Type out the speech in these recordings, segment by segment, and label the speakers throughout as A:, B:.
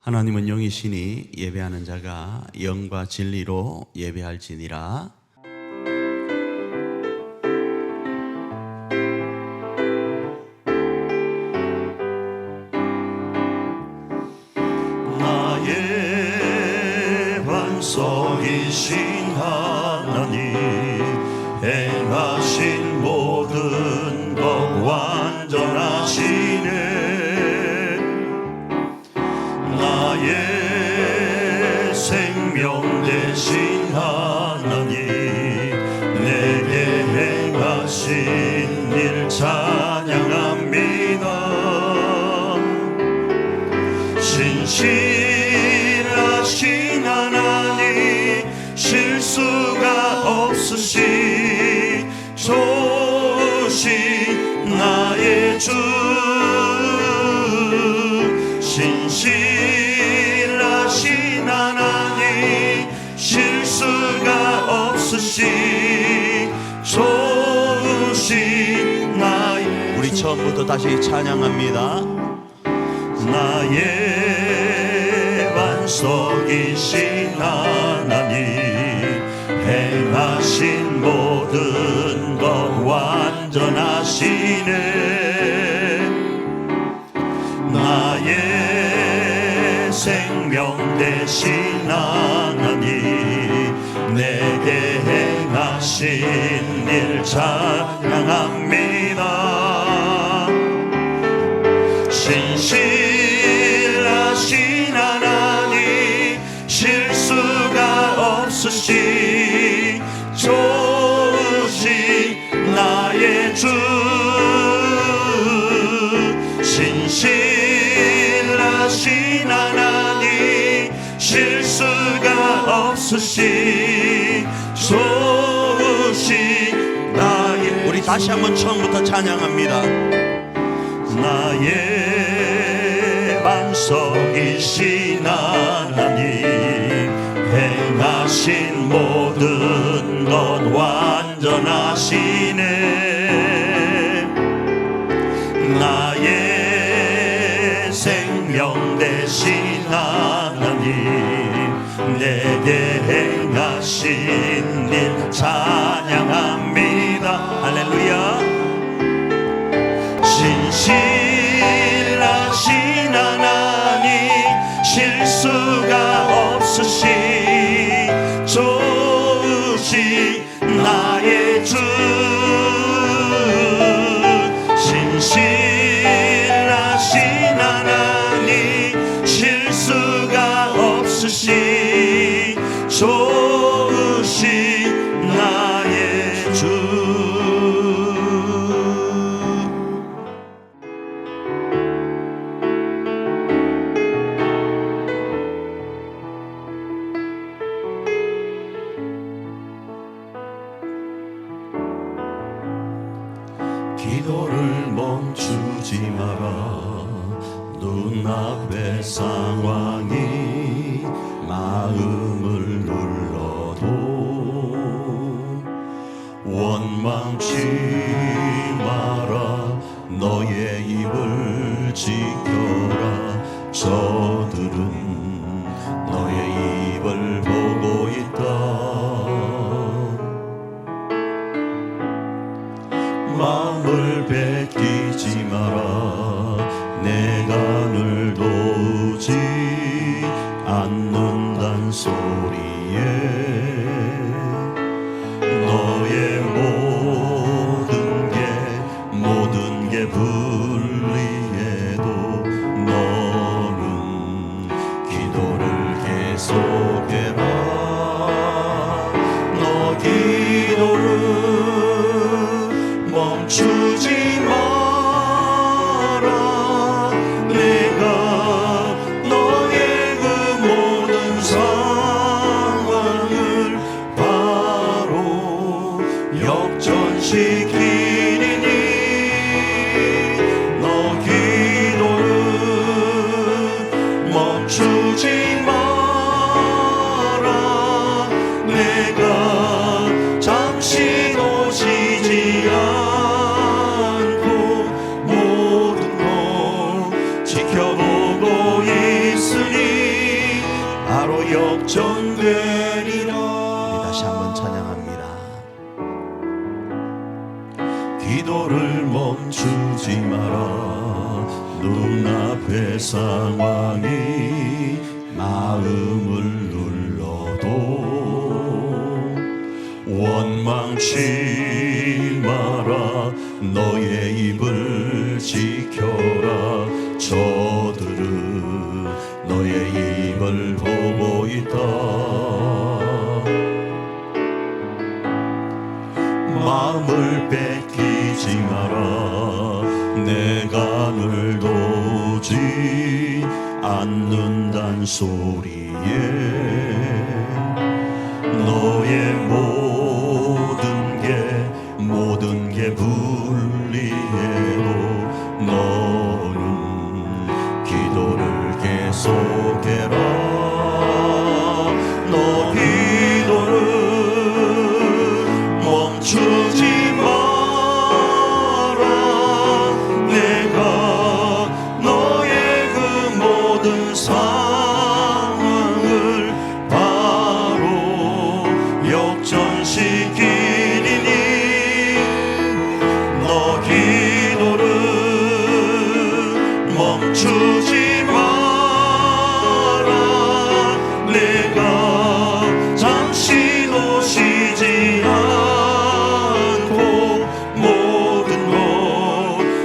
A: 하나님은 영이시니 예배하는 자가 영과 진리로 예배할지니라.
B: 나의 반석이신 하나님, 행하신 모든 것 완전하시네. 나의 생명 되신 하나님, 내게 행하신 일 찬양합니다. 신실하신 하나님, 실수가 없으신 좋으신 나의 주, 신실하신 하나님, 실수가 없으신 좋으신 나의,
A: 우리 처음부터 다시 찬양합니다.
B: 나의 반석이신 하나님, 행하신 모든 것 완전하시네. 나의 생명 되신 하나님, 내게 행하신 일 찬양합니다. 신실하신 하나님, 실수가 없으신 좋으신 나의 주, 신실하신 하나님, 실수가 없으신 좋으신 나의,
A: 우리 다시 한번 처음부터 찬양합니다.
B: 나의 반석이신 하나님, 행하신 모든 것 완전하시네. 나의 생명 되신 하나님, 내게 행하신 일 찬양합니다. 할렐루야. 신실하신 하나님, 실수가 없으신 좋으신 나의 주, 신실하신 하나님, 실수가 없으신 좋으신 나의 주. 기도를 멈추지 마라. 눈앞의 상황이 마음을 눌러도 원망치 마라. 너의 입을 지켜라. 저들은 너의 입을 보고 있다. 마음을 뺏기지 마라. 내가 늘 도우지 않는단 소리에 너의 모든 게 불리해도 너는 기도를 계속해라. 너 기도를 멈추지 마라. 내가 너의 그 모든 상황을 바로 역전되리라.
A: 우리 다시 한번 찬양합니다.
B: 기도를 멈추지 마라. 눈앞의 상황이 마음을 눌러도 원망치 마라. 너의 입을 지켜라. 저들은 너의 입을 보고 있다. 마음을 뺏기지 마라. 내가 늘 도우지 않는단 소리에 너의 모든 게 불리해도 너는 기도를 계속해라. 너 기도를 멈추지 마라. 내가 너의 그 모든 상황을 바로 역전시키리니 너 기도를 멈추지 마라. 내가 잠시도 쉬지 않고 모든 것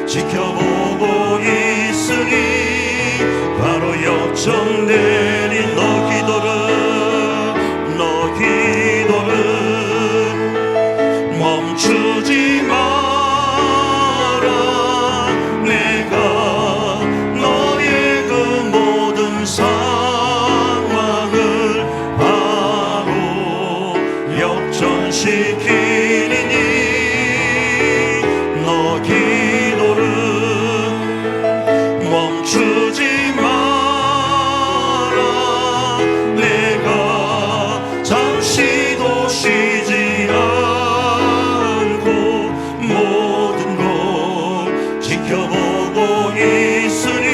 B: 지켜보고 있으니 바로 역전되리. 너 기도를 멈추지 마라. 내가 너의 그 모든 상황을 바로 역전시키리니 너 기도를 멈추지 마라. 내가 잠시도 쉬지 않고 모든 것 지켜보고 있으니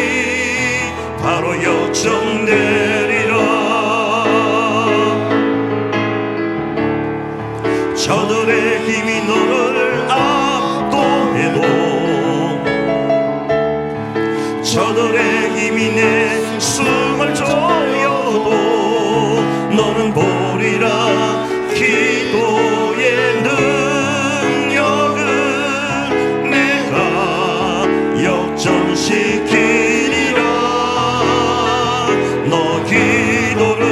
B: 바로 역전되리라. 저들의 힘이 너를 압도해도 저들의 힘이 내 숨을 조여도 너는 보리라. 기도의 능력을 내가 역전시키리라. 너 기도를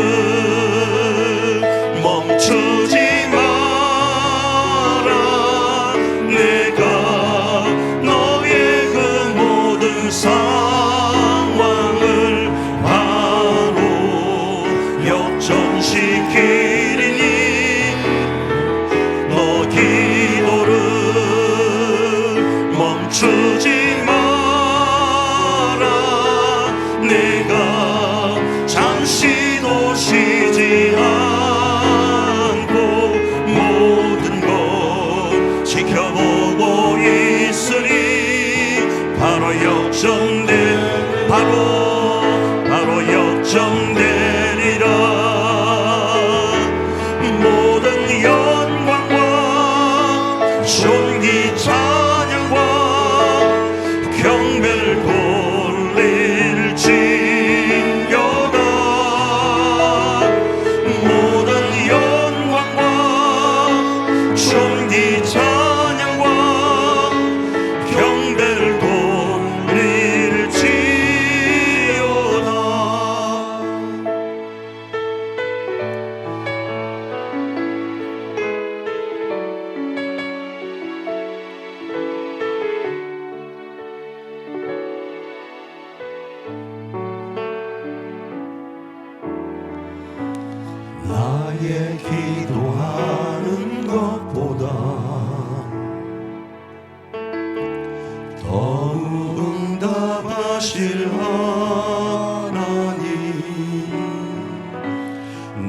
B: 멈추지 마라. 내가 너의 그 모든 상황을 바로 역전시키리니 너 기도를 멈추지 마라. 내가 잠시도 쉬지 않고 모든 것 지켜보고 있으니 바로 역전되리라. 모든 영광과 존귀 찬양과 경배를 돌릴지어다. 모든 영광과 존귀 찬양과 경배를 돌릴지어다. 나의 기도하는 것보다 더욱 응답하실 하나님,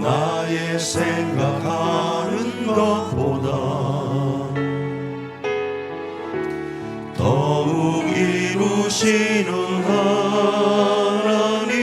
B: 나의 생각하는 것보다 더욱 이루시는 하나님,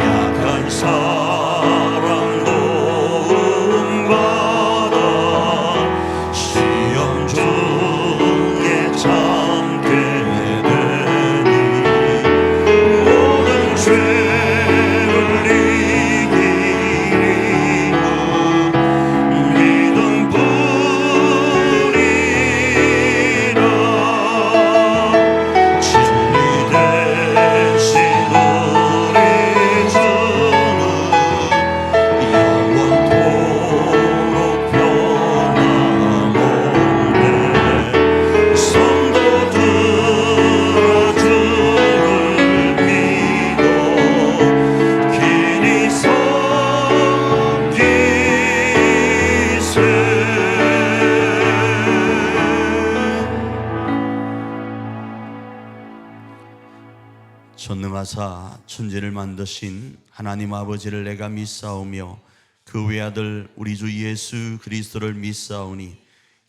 B: 약한 사람 도움받아 시험 중에 참게 되니 모든 죄를 이기리라 믿음뿐이라 진리 대신 우리 주는 영원토록 변함없네 성도들아 주를 믿어 길이 섬기세
A: 전능하사 천지를 만드신 하나님 아버지를 내가 믿사오며 그 외아들 우리 주 예수 그리스도를 믿사오니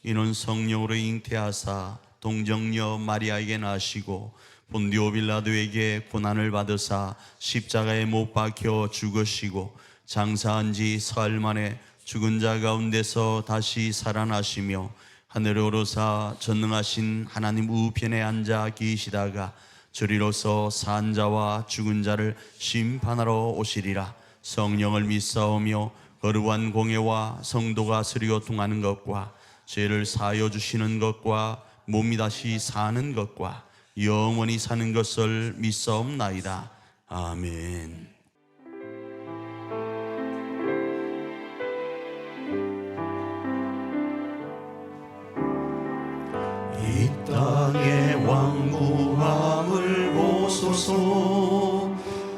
A: 이는 성령으로 잉태하사 동정녀 마리아에게 나시고 본디오 빌라도에게 고난을 받으사 십자가에 못 박혀 죽으시고 장사한 지 사흘 만에 죽은 자 가운데서 다시 살아나시며 하늘에 오르사 전능하신 하나님 우편에 앉아 계시다가 저리로서 산 자와 죽은 자를 심판하러 오시리라. 성령을 믿사오며 거룩한 공예와 성도가 서로 통하는 것과 죄를 사하여 주시는 것과 몸이 다시 사는 것과 영원히 사는 것을 믿사옵나이다. 아멘.
B: 이 땅의 왕무함을 보소서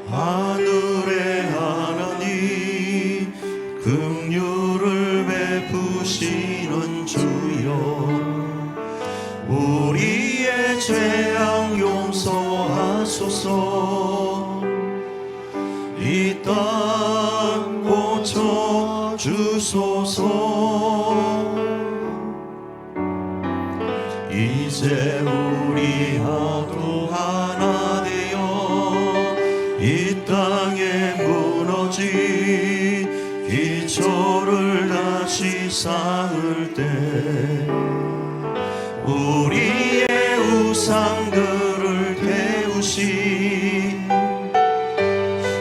B: 하늘의 하나님 긍휼을 베푸시는 주여 우리의 죄악 용서하소서 이 땅 고쳐주소서 이제 우리 모두 하나 되어 이 땅에 무너진 기초를 다시 쌓을 때 우리의 우상들을 태우신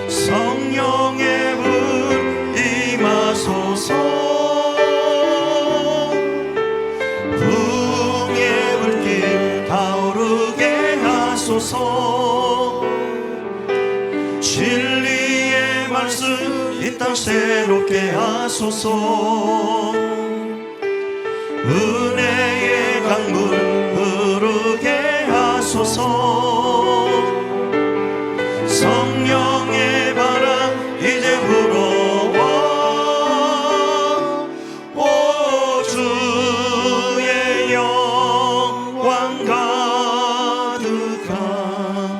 B: 성령의 불 임하소서 진리의 말씀 이 땅 새롭게 하소서 은혜의 강물 흐르게 하소서 성령의 바람 이제 불어와 오 주의 영광 가득한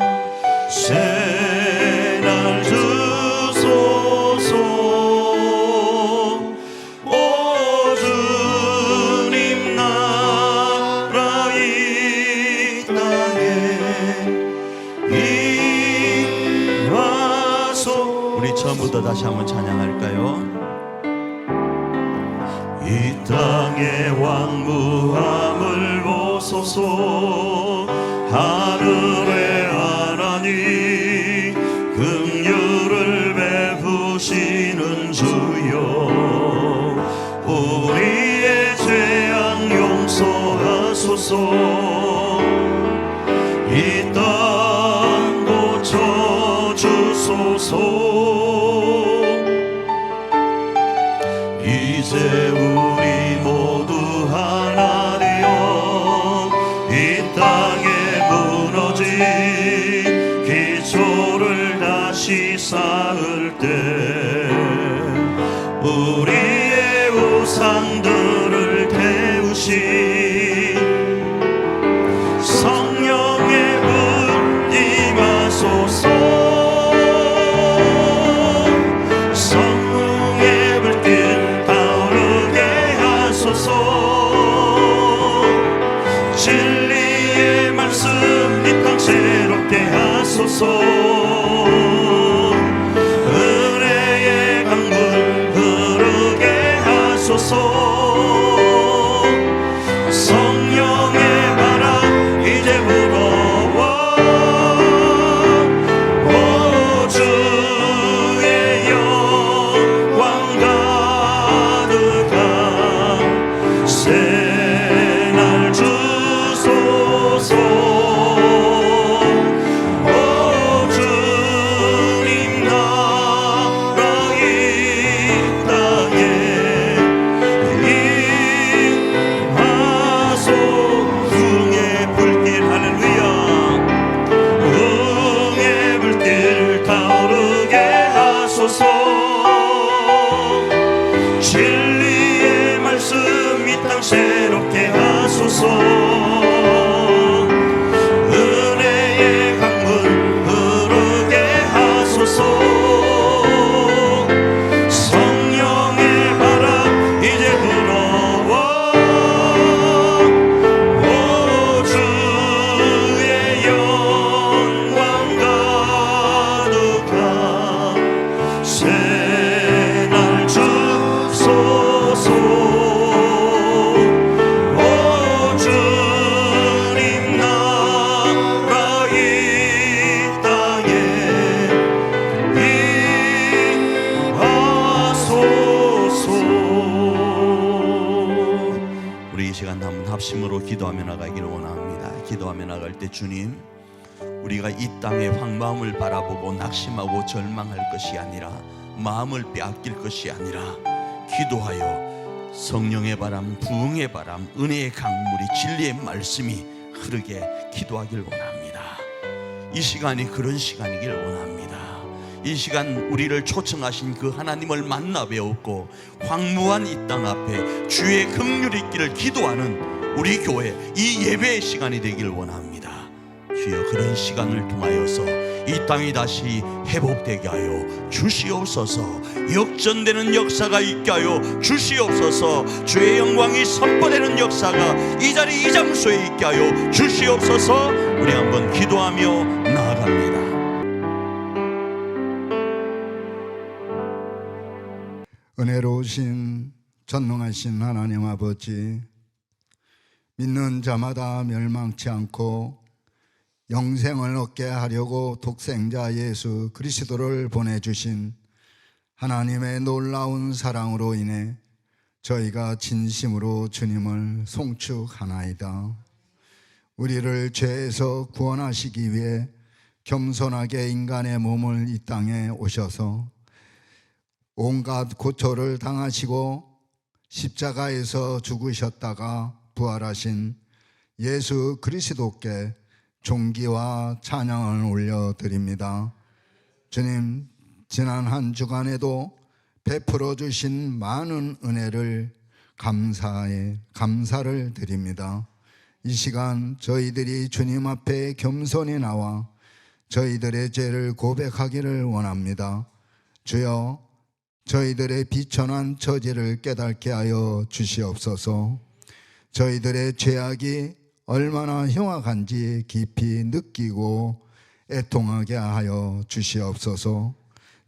B: 새날 주소서 오 주님 나라 이 땅에 임하소.
A: 우리 처음부터 다시 한번 찬양할까요?
B: 이 땅의 왕무함을 보소서 하늘의 하나님 긍휼을 베푸시는 주여 우리의 죄악 용서하소서 이 땅 고쳐주소서 이제 우리 모두 하나 되어 이 땅에 무너진 기초를 다시 쌓을 때 우리의 우상들을 태우신 성령의 불 임하소서 성령의 불길 타오르게 하소서 진리의 말씀 이 땅 새롭게 하소서 하소서. 은혜의 강물 흐르게 하소서. 성령의 바람 이제 불어와. 오 주의 영광 가득한 새날 주소서. 오 주님 나라 이 땅에 임하소. 응의 불길 할렐루야. 응의 불길 타오르게 하소서. 진리의 말씀 이 땅 새롭게 하소서. 은혜의 강물 흐르게 하소서. 성령의 바람 이제 불어와. 오 주의 영광 가득한 새날 주소서. 오 주님 나라 이 땅에 임하소서.
A: 우리 이 시간 한번 합심으로 기도하며 나가기를 원합니다. 기도하며 나갈 때 주님, 우리가 이 땅의 황마음을 바라보고 낙심하고 절망할 것이 아니라, 마음을 빼앗길 것이 아니라, 기도하여 성령의 바람, 부흥의 바람, 은혜의 강물이, 진리의 말씀이 흐르게 기도하길 원합니다. 이 시간이 그런 시간이길 원합니다. 이 시간 우리를 초청하신 그 하나님을 만나 배웠고 황무한 이 땅 앞에 주의 긍휼이 있기를 기도하는 우리 교회 이 예배의 시간이 되길 원합니다. 주여, 그런 시간을 통하여서 이 땅이 다시 회복되게 하여 주시옵소서. 역전되는 역사가 있게 하여 주시옵소서. 주의 영광이 선포되는 역사가 이 자리 이 장소에 있게 하여 주시옵소서. 우리 한번 기도하며 나아갑니다.
C: 은혜로우신 전능하신 하나님 아버지, 믿는 자마다 멸망치 않고 영생을 얻게 하려고 독생자 예수 그리스도를 보내주신 하나님의 놀라운 사랑으로 인해 저희가 진심으로 주님을 송축하나이다. 우리를 죄에서 구원하시기 위해 겸손하게 인간의 몸을 이 땅에 오셔서 온갖 고초를 당하시고 십자가에서 죽으셨다가 부활하신 예수 그리스도께 존귀와 찬양을 올려드립니다. 주님, 지난 한 주간에도 베풀어 주신 많은 은혜를 감사를 드립니다. 이 시간 저희들이 주님 앞에 겸손히 나와 저희들의 죄를 고백하기를 원합니다. 주여, 저희들의 비천한 처지를 깨닫게 하여 주시옵소서. 저희들의 죄악이 얼마나 흉악한지 깊이 느끼고 애통하게 하여 주시옵소서.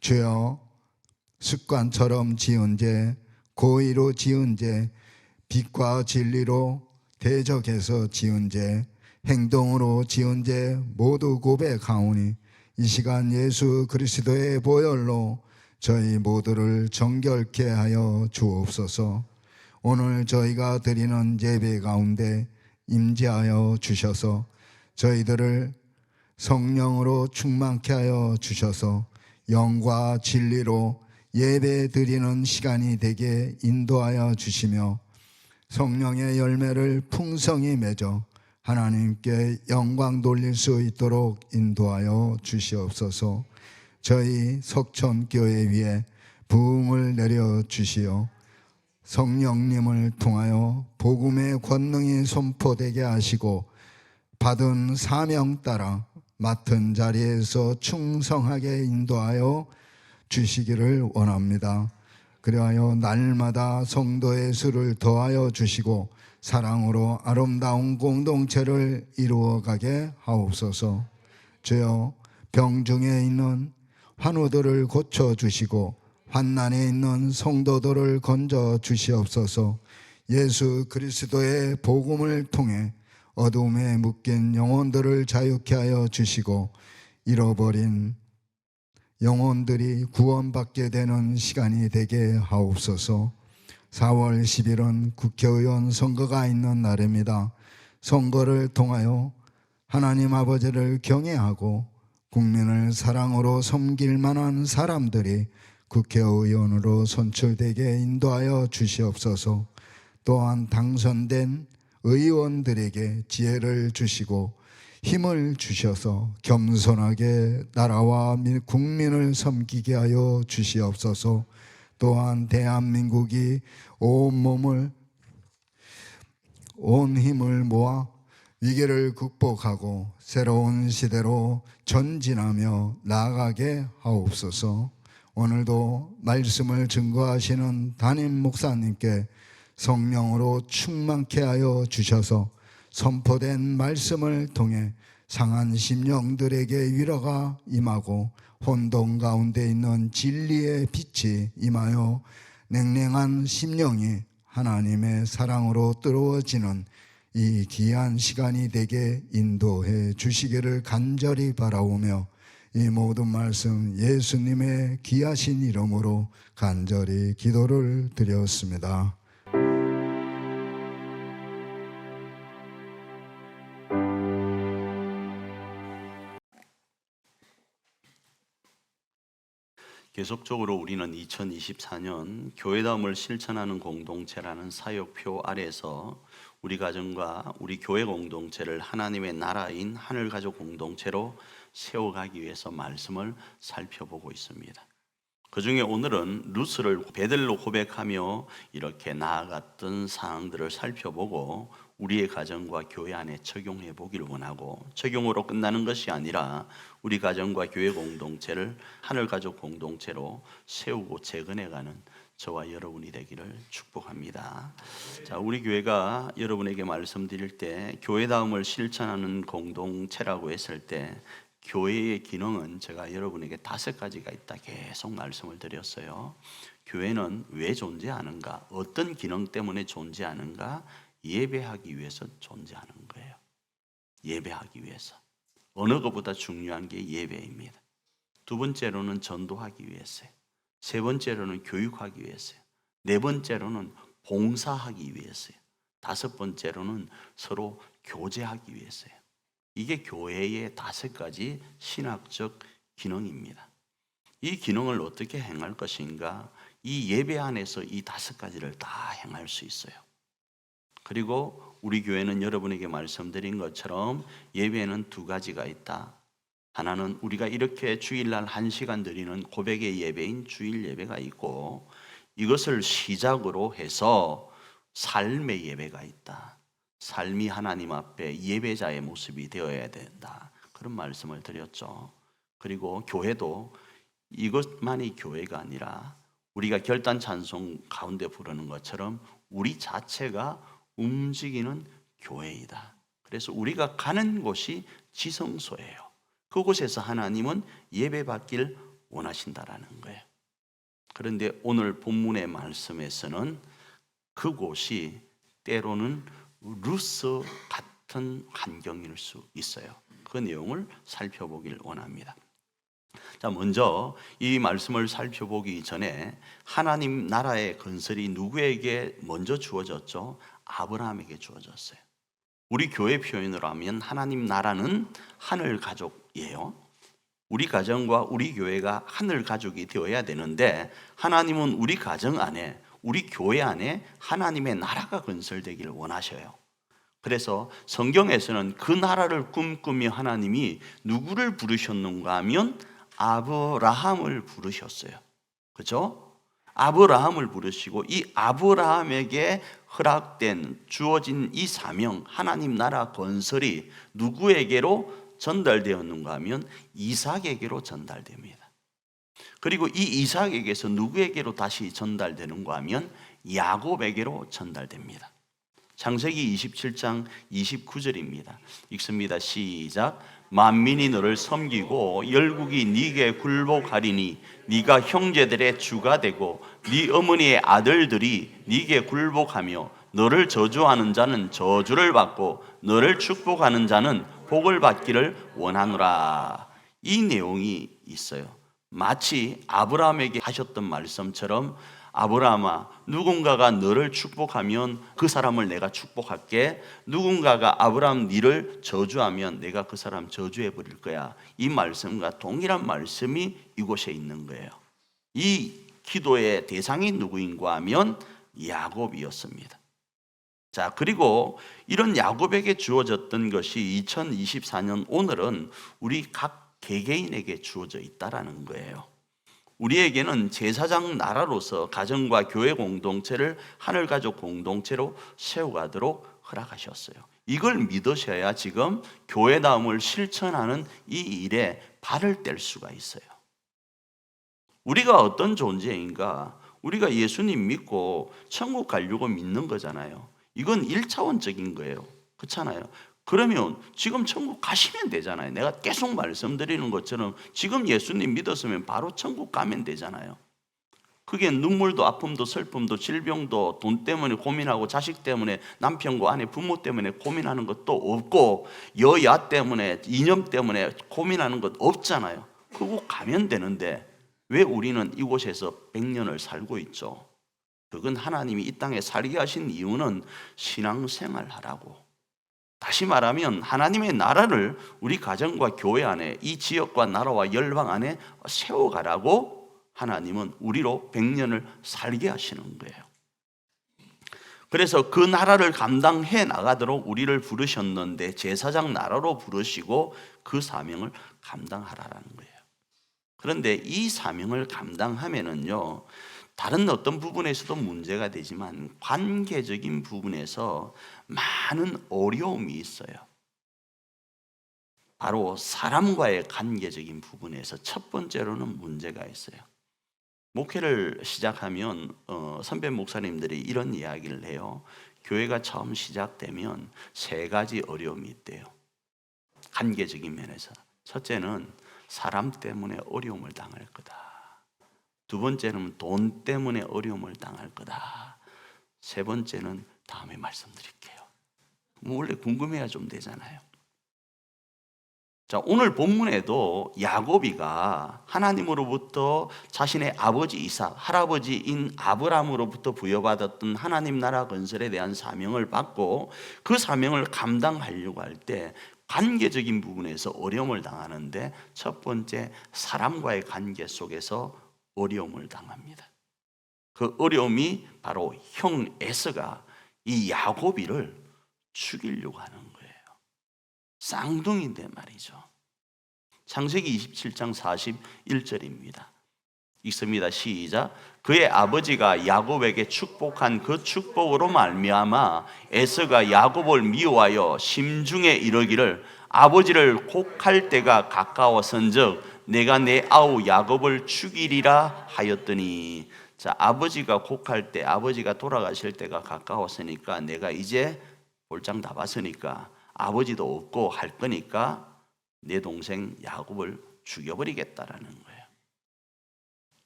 C: 주여, 습관처럼 지은 죄, 고의로 지은 죄, 빛과 진리로 대적해서 지은 죄, 행동으로 지은 죄 모두 고백하오니 이 시간 예수 그리스도의 보혈로 저희 모두를 정결케 하여 주옵소서. 오늘 저희가 드리는 예배 가운데 임재하여 주셔서 저희들을 성령으로 충만케 하여 주셔서 영과 진리로 예배 드리는 시간이 되게 인도하여 주시며 성령의 열매를 풍성히 맺어 하나님께 영광 돌릴 수 있도록 인도하여 주시옵소서. 저희 석천교회 위에 부흥을 내려 주시어 성령님을 통하여 복음의 권능이 선포되게 하시고 받은 사명 따라 맡은 자리에서 충성하게 인도하여 주시기를 원합니다. 그리하여 날마다 성도의 수를 더하여 주시고 사랑으로 아름다운 공동체를 이루어가게 하옵소서. 주여, 병중에 있는 환우들을 고쳐주시고 환난에 있는 성도들을 건져 주시옵소서. 예수 그리스도의 복음을 통해 어둠에 묶인 영혼들을 자유케 하여 주시고 잃어버린 영혼들이 구원받게 되는 시간이 되게 하옵소서. 4월 10일은 국회의원 선거가 있는 날입니다. 선거를 통하여 하나님 아버지를 경외하고 국민을 사랑으로 섬길 만한 사람들이 국회의원으로 선출되게 인도하여 주시옵소서. 또한 당선된 의원들에게 지혜를 주시고 힘을 주셔서 겸손하게 나라와 국민을 섬기게 하여 주시옵소서. 또한 대한민국이 온 힘을 모아 위기를 극복하고 새로운 시대로 전진하며 나아가게 하옵소서. 오늘도 말씀을 증거하시는 담임 목사님께 성령으로 충만케 하여 주셔서 선포된 말씀을 통해 상한 심령들에게 위로가 임하고 혼돈 가운데 있는 진리의 빛이 임하여 냉랭한 심령이 하나님의 사랑으로 뜨거워지는 이 귀한 시간이 되게 인도해 주시기를 간절히 바라오며 이 모든 말씀 예수님의 귀하신 이름으로 간절히 기도를 드렸습니다.
A: 계속적으로 우리는 2024년 교회다움을 실천하는 공동체라는 사역표 아래서 우리 가정과 우리 교회 공동체를 하나님의 나라인 하늘가족 공동체로 세워가기 위해서 말씀을 살펴보고 있습니다. 그 중에 오늘은 루스를 베들로 고백하며 이렇게 나아갔던 상황들을 살펴보고 우리의 가정과 교회 안에 적용해 보기를 원하고, 적용으로 끝나는 것이 아니라 우리 가정과 교회 공동체를 하늘가족 공동체로 세우고 재건해가는 저와 여러분이 되기를 축복합니다. 자, 우리 교회가 여러분에게 말씀드릴 때 교회다움을 실천하는 공동체라고 했을 때 교회의 기능은 제가 여러분에게 5가지가 있다 계속 말씀을 드렸어요. 교회는 왜 존재하는가? 어떤 기능 때문에 존재하는가? 예배하기 위해서 존재하는 거예요. 예배하기 위해서. 어느 것보다 중요한 게 예배입니다. 2번째로는 전도하기 위해서요. 3번째로는 교육하기 위해서요. 4번째로는 봉사하기 위해서요. 5번째로는 서로 교제하기 위해서요. 이게 교회의 5가지 신학적 기능입니다. 이 기능을 어떻게 행할 것인가? 이 예배 안에서 이 5가지를 다 행할 수 있어요. 그리고 우리 교회는 여러분에게 말씀드린 것처럼 예배에는 2가지가 있다. 하나는 우리가 이렇게 주일날 1시간 드리는 고백의 예배인 주일 예배가 있고, 이것을 시작으로 해서 삶의 예배가 있다. 삶이 하나님 앞에 예배자의 모습이 되어야 된다. 그런 말씀을 드렸죠. 그리고 교회도 이것만이 교회가 아니라 우리가 결단 찬송 가운데 부르는 것처럼 우리 자체가 움직이는 교회이다. 그래서 우리가 가는 곳이 지성소예요. 그곳에서 하나님은 예배받길 원하신다라는 거예요. 그런데 오늘 본문의 말씀에서는 그곳이 때로는 루스 같은 환경일 수 있어요. 그 내용을 살펴보길 원합니다. 자, 먼저 이 말씀을 살펴보기 전에 하나님 나라의 건설이 누구에게 먼저 주어졌죠? 아브라함에게 주어졌어요. 우리 교회 표현으로 하면 하나님 나라는 하늘 가족이에요. 우리 가정과 우리 교회가 하늘 가족이 되어야 되는데, 하나님은 우리 가정 안에, 우리 교회 안에 하나님의 나라가 건설되기를 원하셔요. 그래서 성경에서는 그 나라를 꿈꾸며 하나님이 누구를 부르셨는가 하면 아브라함을 부르셨어요. 그렇죠? 아브라함을 부르시고 이 아브라함에게 허락된 주어진 이 사명, 하나님 나라 건설이 누구에게로 전달되었는가 하면 이삭에게로 전달됩니다. 그리고 이 이삭에게서 누구에게로 다시 전달되는가 하면 야곱에게로 전달됩니다. 창세기 27장 29절입니다. 읽습니다. 시작. 만민이 너를 섬기고 열국이 네게 굴복하리니 네가 형제들의 주가 되고 네 어머니의 아들들이 네게 굴복하며 너를 저주하는 자는 저주를 받고 너를 축복하는 자는 복을 받기를 원하노라. 이 내용이 있어요. 마치 아브라함에게 하셨던 말씀처럼 아브라함아, 누군가가 너를 축복하면 그 사람을 내가 축복할게. 누군가가 아브라함 니를 저주하면 내가 그 사람 저주해 버릴 거야. 이 말씀과 동일한 말씀이 이곳에 있는 거예요. 이 기도의 대상이 누구인가 하면 야곱이었습니다. 자, 그리고 이런 야곱에게 주어졌던 것이 2024년 오늘은 우리 각 개개인에게 주어져 있다라는 거예요. 우리에게는 제사장 나라로서 가정과 교회 공동체를 하늘가족 공동체로 세워가도록 허락하셨어요. 이걸 믿으셔야 지금 교회다움을 실천하는 이 일에 발을 뗄 수가 있어요. 우리가 어떤 존재인가? 우리가 예수님 믿고 천국 가려고 믿는 거잖아요. 이건 1차원적인 거예요. 그렇잖아요. 그러면 지금 천국 가시면 되잖아요. 내가 계속 말씀드리는 것처럼 지금 예수님 믿었으면 바로 천국 가면 되잖아요. 그게 눈물도 아픔도 슬픔도 질병도 돈 때문에 고민하고 자식 때문에 남편과 아내 부모 때문에 고민하는 것도 없고 여야 때문에 이념 때문에 고민하는 것 없잖아요. 그거 가면 되는데 왜 우리는 이곳에서 100년을 살고 있죠? 그건 하나님이 이 땅에 살게 하신 이유는 신앙생활 하라고. 다시 말하면 하나님의 나라를 우리 가정과 교회 안에 이 지역과 나라와 열방 안에 세워가라고 하나님은 우리로 100년을 살게 하시는 거예요. 그래서 그 나라를 감당해 나가도록 우리를 부르셨는데 제사장 나라로 부르시고 그 사명을 감당하라는 거예요. 그런데 이 사명을 감당하면은요, 다른 어떤 부분에서도 문제가 되지만 관계적인 부분에서 많은 어려움이 있어요. 바로 사람과의 관계적인 부분에서 첫 번째로는 문제가 있어요. 목회를 시작하면 선배 목사님들이 이런 이야기를 해요. 교회가 처음 시작되면 3가지 어려움이 있대요. 관계적인 면에서. 첫째는 사람 때문에 어려움을 당할 거다. 두 번째는 돈 때문에 어려움을 당할 거다. 세 번째는 다음에 말씀드릴게요. 원래 궁금해야 좀 되잖아요. 자, 오늘 본문에도 야곱이가 하나님으로부터 자신의 아버지 이삭, 할아버지인 아브라함으로부터 부여받았던 하나님 나라 건설에 대한 사명을 받고 그 사명을 감당하려고 할 때 관계적인 부분에서 어려움을 당하는데 첫 번째 사람과의 관계 속에서 어려움을 당합니다. 그 어려움이 바로 형 에서가 이 야곱이를 죽이려고 하는 거예요. 쌍둥이인데 말이죠. 창세기 27장 41절입니다. 읽습니다. 시작. 그의 아버지가 야곱에게 축복한 그 축복으로 말미암아 에서가 야곱을 미워하여 심중에 이르기를 아버지를 곡할 때가 가까워선즉 내가 내 아우 야곱을 죽이리라 하였더니, 자, 아버지가 곡할 때, 아버지가 돌아가실 때가 가까웠으니까 내가 이제 볼장 다 봤으니까 아버지도 없고 할 거니까 내 동생 야곱을 죽여버리겠다라는 거예요.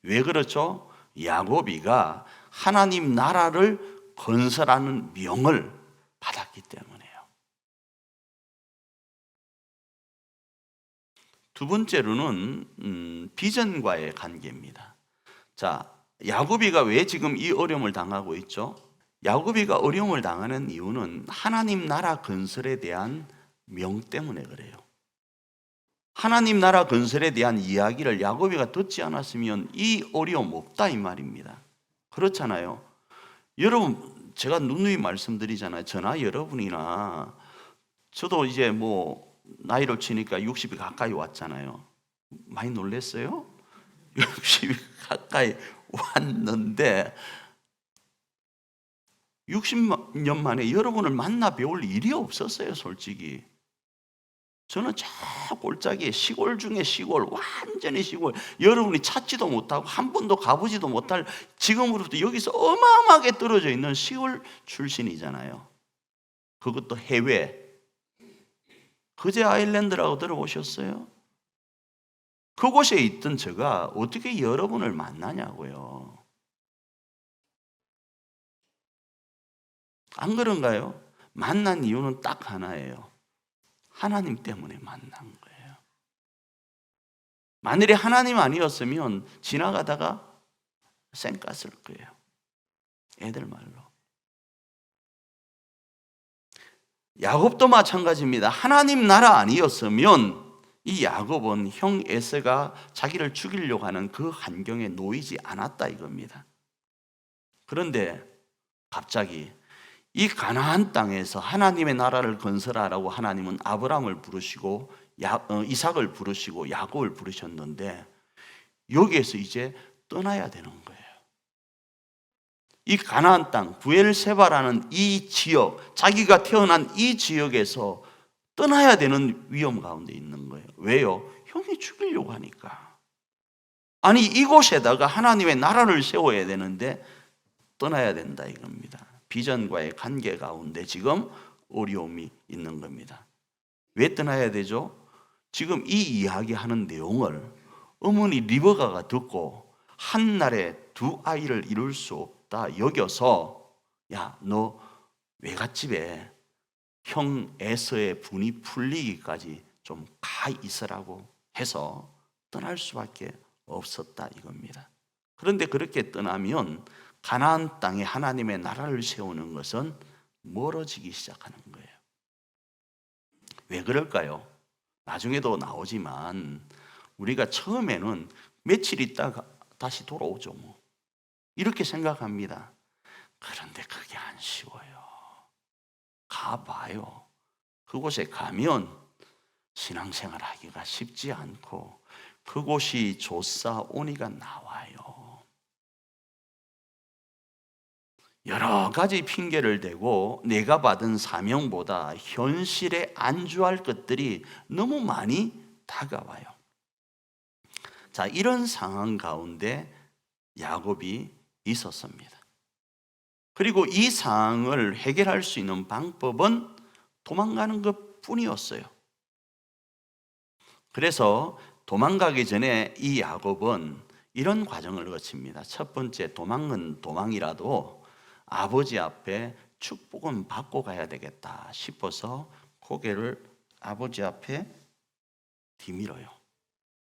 A: 왜 그렇죠? 야곱이가 하나님 나라를 건설하는 명을 받았기 때문에요. 두 번째로는 비전과의 관계입니다. 자, 야곱이가 왜 지금 이 어려움을 당하고 있죠? 야곱이가 어려움을 당하는 이유는 하나님 나라 건설에 대한 명 때문에 그래요. 하나님 나라 건설에 대한 이야기를 야곱이가 듣지 않았으면 이 어려움 없다 이 말입니다. 그렇잖아요. 여러분, 제가 누누이 말씀드리잖아요. 저나 여러분이나 저도 이제 나이를 치니까 60이 가까이 왔잖아요. 많이 놀랐어요? 60이 가까이 왔는데 60년 만에 여러분을 만나 배울 일이 없었어요, 솔직히. 저는 저 골짜기에 시골 중에 시골, 완전히 시골, 여러분이 찾지도 못하고 한 번도 가보지도 못할 지금으로부터 여기서 어마어마하게 떨어져 있는 시골 출신이잖아요. 그것도 해외. 그제 아일랜드라고 들어보셨어요? 그곳에 있던 제가 어떻게 여러분을 만나냐고요. 안 그런가요? 만난 이유는 딱 하나예요. 하나님 때문에 만난 거예요. 만일에 하나님 아니었으면 지나가다가 쌩 깠을 거예요. 애들 말로. 야곱도 마찬가지입니다. 하나님 나라 아니었으면 이 야곱은 형 에서가 자기를 죽이려고 하는 그 환경에 놓이지 않았다 이겁니다. 그런데 갑자기 이 가나안 땅에서 하나님의 나라를 건설하라고 하나님은 아브라함을 부르시고 이삭을 부르시고 야곱을 부르셨는데 여기에서 이제 떠나야 되는 거예요. 이 가나안 땅 부엘세바라는 이 지역, 자기가 태어난 이 지역에서 떠나야 되는 위험 가운데 있는 거예요. 왜요? 형이 죽이려고 하니까. 아니 이곳에다가 하나님의 나라를 세워야 되는데 떠나야 된다 이겁니다. 비전과의 관계 가운데 지금 어려움이 있는 겁니다. 왜 떠나야 되죠? 지금 이 이야기하는 내용을 어머니 리버가가 듣고 한 날에 2 아이를 이룰 수 없다 여겨서 야, 너 외갓집에 형 에서의 분이 풀리기까지 좀 가 있으라고 해서 떠날 수밖에 없었다 이겁니다. 그런데 그렇게 떠나면 가나안 땅에 하나님의 나라를 세우는 것은 멀어지기 시작하는 거예요. 왜 그럴까요? 나중에도 나오지만 우리가 처음에는 며칠 있다가 다시 돌아오죠 뭐. 이렇게 생각합니다. 그런데 그게 안 쉬워요. 가봐요. 그곳에 가면 신앙생활 하기가 쉽지 않고 그곳이 조사오니가 나와요. 여러 가지 핑계를 대고 내가 받은 사명보다 현실에 안주할 것들이 너무 많이 다가와요. 자, 이런 상황 가운데 야곱이 있었습니다. 그리고 이 상황을 해결할 수 있는 방법은 도망가는 것 뿐이었어요. 그래서 도망가기 전에 이 야곱은 이런 과정을 거칩니다. 첫 번째, 도망은 도망이라도 아버지 앞에 축복은 받고 가야 되겠다 싶어서 고개를 아버지 앞에 디밀어요.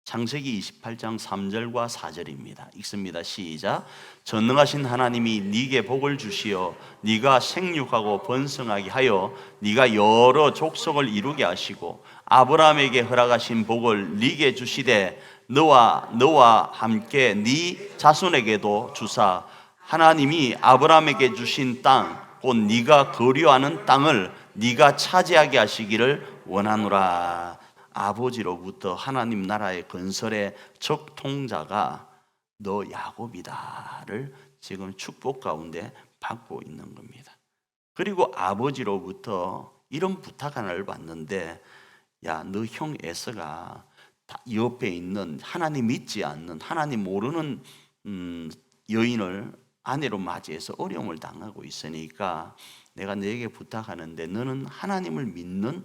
A: 창세기 28장 3절과 4절입니다. 읽습니다. 시작. 전능하신 하나님이 네게 복을 주시어 네가 생육하고 번성하게 하여 네가 여러 족속을 이루게 하시고 아브라함에게 허락하신 복을 네게 주시되 너와 함께 네 자손에게도 주사 하나님이 아브라함에게 주신 땅 곧 네가 거류하는 땅을 네가 차지하게 하시기를 원하노라. 아버지로부터 하나님 나라의 건설의 적통자가 너 야곱이다를 지금 축복 가운데 받고 있는 겁니다. 그리고 아버지로부터 이런 부탁 하나를 받는데 야, 너 형 에서가 옆에 있는 하나님 믿지 않는 하나님 모르는 여인을 아내로 맞이해서 어려움을 당하고 있으니까 내가 너에게 부탁하는데 너는 하나님을 믿는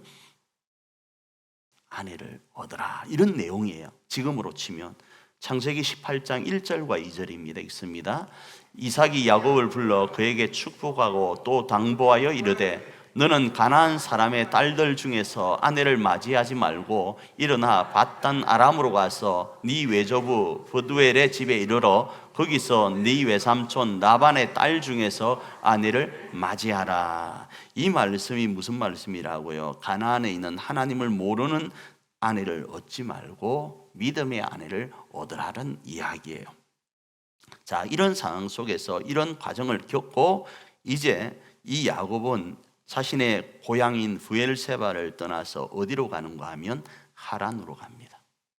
A: 아내를 얻어라. 이런 내용이에요. 지금으로 치면 창세기 18장 1절과 2절입니다. 읽습니다. 이삭이 야곱을 불러 그에게 축복하고 또 당부하여 이르되 너는 가나안 사람의 딸들 중에서 아내를 맞이하지 말고 일어나 밧단 아람으로 가서 네 외조부 브두엘의 집에 이르러 거기서 네 외삼촌 라반의 딸 중에서 아내를 맞이하라. 이 말씀이 무슨 말씀이라고요? 가나안에 있는 하나님을 모르는 아내를 얻지 말고 믿음의 아내를 얻으라는 이야기예요. 자, 이런 상황 속에서 이런 과정을 겪고 이제 이 야곱은 자신의 고향인 부엘세바를 떠나서 어디로 가는가 하면 하란으로 갑니다.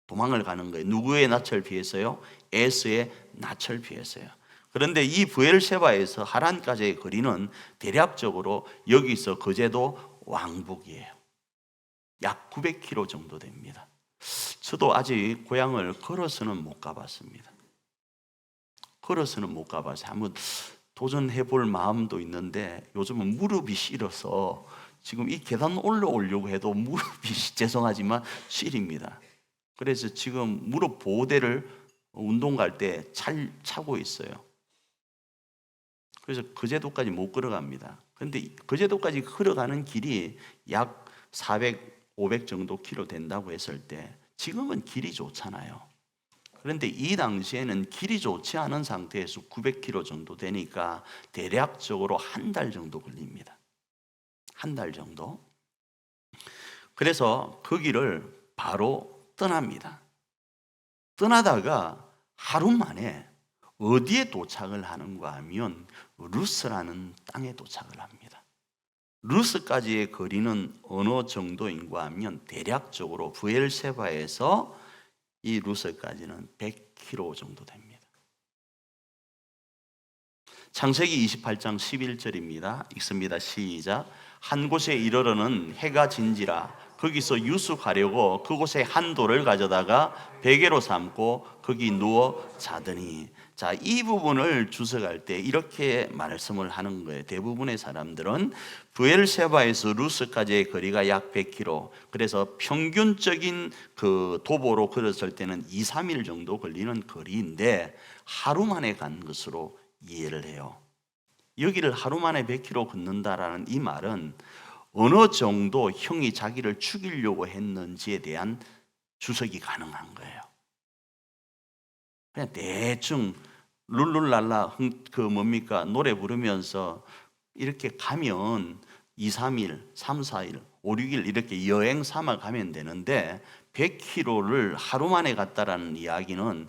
A: 도망을 가는 거예요. 누구의 낯을 피해서요? 에서의 낯을 피해서요. 그런데 이 부엘세바에서 하란까지의 거리는 대략적으로 여기서 거제도 왕복이에요. 약 900km 정도 됩니다. 저도 아직 고향을 걸어서는 못 가봤습니다. 걸어서는 못 가봐서 한번 도전해 볼 마음도 있는데 요즘은 무릎이 시려서 지금 이 계단 올라오려고 해도 무릎이 죄송하지만 시립니다. 그래서 지금 무릎 보호대를 운동 갈 때 차고 있어요. 그래서 거제도까지 못 걸어갑니다. 그런데 거제도까지 걸어가는 길이 약 400, 500 정도 킬로 된다고 했을 때 지금은 길이 좋잖아요. 그런데 이 당시에는 길이 좋지 않은 상태에서 900km 정도 되니까 대략적으로 한 달 정도 걸립니다. 한 달 정도. 그래서 그 길을 바로 떠납니다. 떠나다가 하루 만에 어디에 도착을 하는가 하면 루스라는 땅에 도착을 합니다. 루스까지의 거리는 어느 정도인가 하면 대략적으로 부엘세바에서 이 루스까지는 100km 정도 됩니다. 창세기 28장 11절입니다. 읽습니다. 시작. 한 곳에 이르러는 해가 진지라 거기서 유숙하려고 그곳에 한 돌을 가져다가 베개로 삼고 거기 누워 자더니. 자, 이 부분을 주석할 때 이렇게 말씀을 하는 거예요. 대부분의 사람들은 부엘세바에서 루스까지의 거리가 약 100km, 그래서 평균적인 그 도보로 걸었을 때는 2, 3일 정도 걸리는 거리인데 하루 만에 간 것으로 이해를 해요. 여기를 하루 만에 100km 걷는다라는 이 말은 어느 정도 형이 자기를 죽이려고 했는지에 대한 주석이 가능한 거예요. 그냥 대충 룰룰랄라 노래 부르면서 이렇게 가면 2, 3일, 3, 4일, 5, 6일 이렇게 여행 삼아 가면 되는데 100km를 하루 만에 갔다라는 이야기는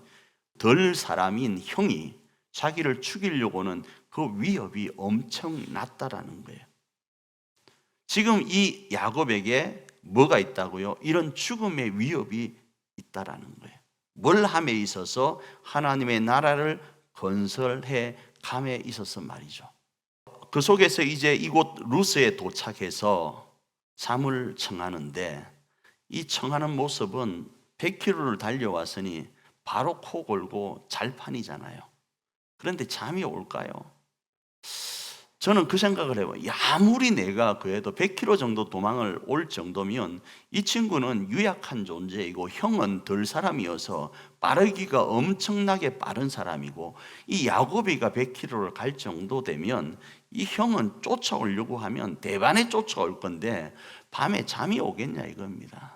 A: 덜 사람인 형이 자기를 죽이려고는 그 위협이 엄청 낮다라는 거예요. 지금 이 야곱에게 뭐가 있다고요? 이런 죽음의 위협이 있다라는 거예요. 뭘 함에 있어서 하나님의 나라를 건설해 감에 있어서 말이죠. 그 속에서 이제 이곳 루스에 도착해서 잠을 청하는데 이 청하는 모습은 100km를 달려왔으니 바로 코 골고 잘판이잖아요. 그런데 잠이 올까요? 저는 그 생각을 해요. 아무리 내가 그래도 100km 정도 도망을 올 정도면 이 친구는 유약한 존재이고 형은 덜 사람이어서 빠르기가 엄청나게 빠른 사람이고 이 야곱이가 100km를 갈 정도 되면 이 형은 쫓아오려고 하면 대반에 쫓아올 건데 밤에 잠이 오겠냐 이겁니다.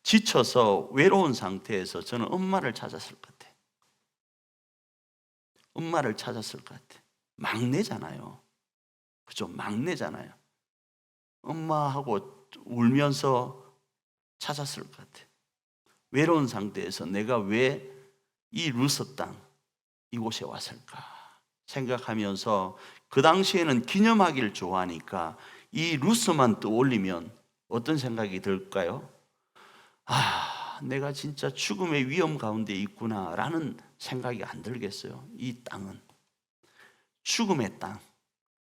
A: 지쳐서 외로운 상태에서 저는 엄마를 찾았을 것 같아요. 엄마를 찾았을 것 같아요. 막내잖아요. 그죠? 막내잖아요. 엄마하고 울면서 찾았을 것 같아요. 외로운 상태에서 내가 왜 이 루스 땅 이곳에 왔을까 생각하면서 그 당시에는 기념하기를 좋아하니까 이 루스만 떠올리면 어떤 생각이 들까요? 아, 내가 진짜 죽음의 위험 가운데 있구나라는 생각이 안 들겠어요. 이 땅은 죽음의 땅,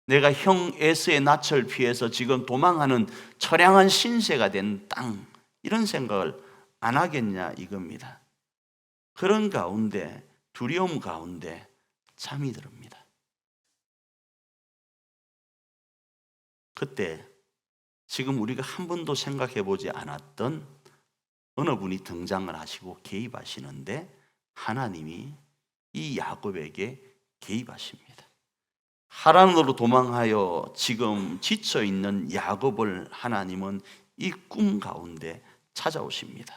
A: 내가 형 에스의 낯을 피해서 지금 도망하는 처량한 신세가 된 땅, 이런 생각을 안 하겠냐 이겁니다. 그런 가운데, 두려움 가운데 잠이 듭니다. 그때 지금 우리가 한 번도 생각해 보지 않았던 어느 분이 등장을 하시고 개입하시는데 하나님이 이 야곱에게 개입하십니다. 하란으로 도망하여 지금 지쳐있는 야곱을 하나님은 이 꿈 가운데 찾아오십니다.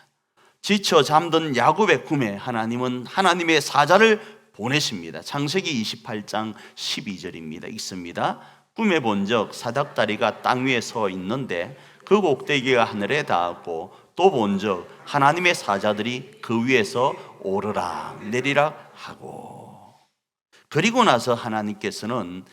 A: 지쳐 잠든 야곱의 꿈에 하나님은 하나님의 사자를 보내십니다. 창세기 28장 12절입니다. 읽습니다. 꿈에 본적 사닥다리가 땅 위에 서 있는데 그 꼭대기가 하늘에 닿았고 또 본적 하나님의 사자들이 그 위에서 오르락 내리락 하고. 그리고 나서 하나님께서는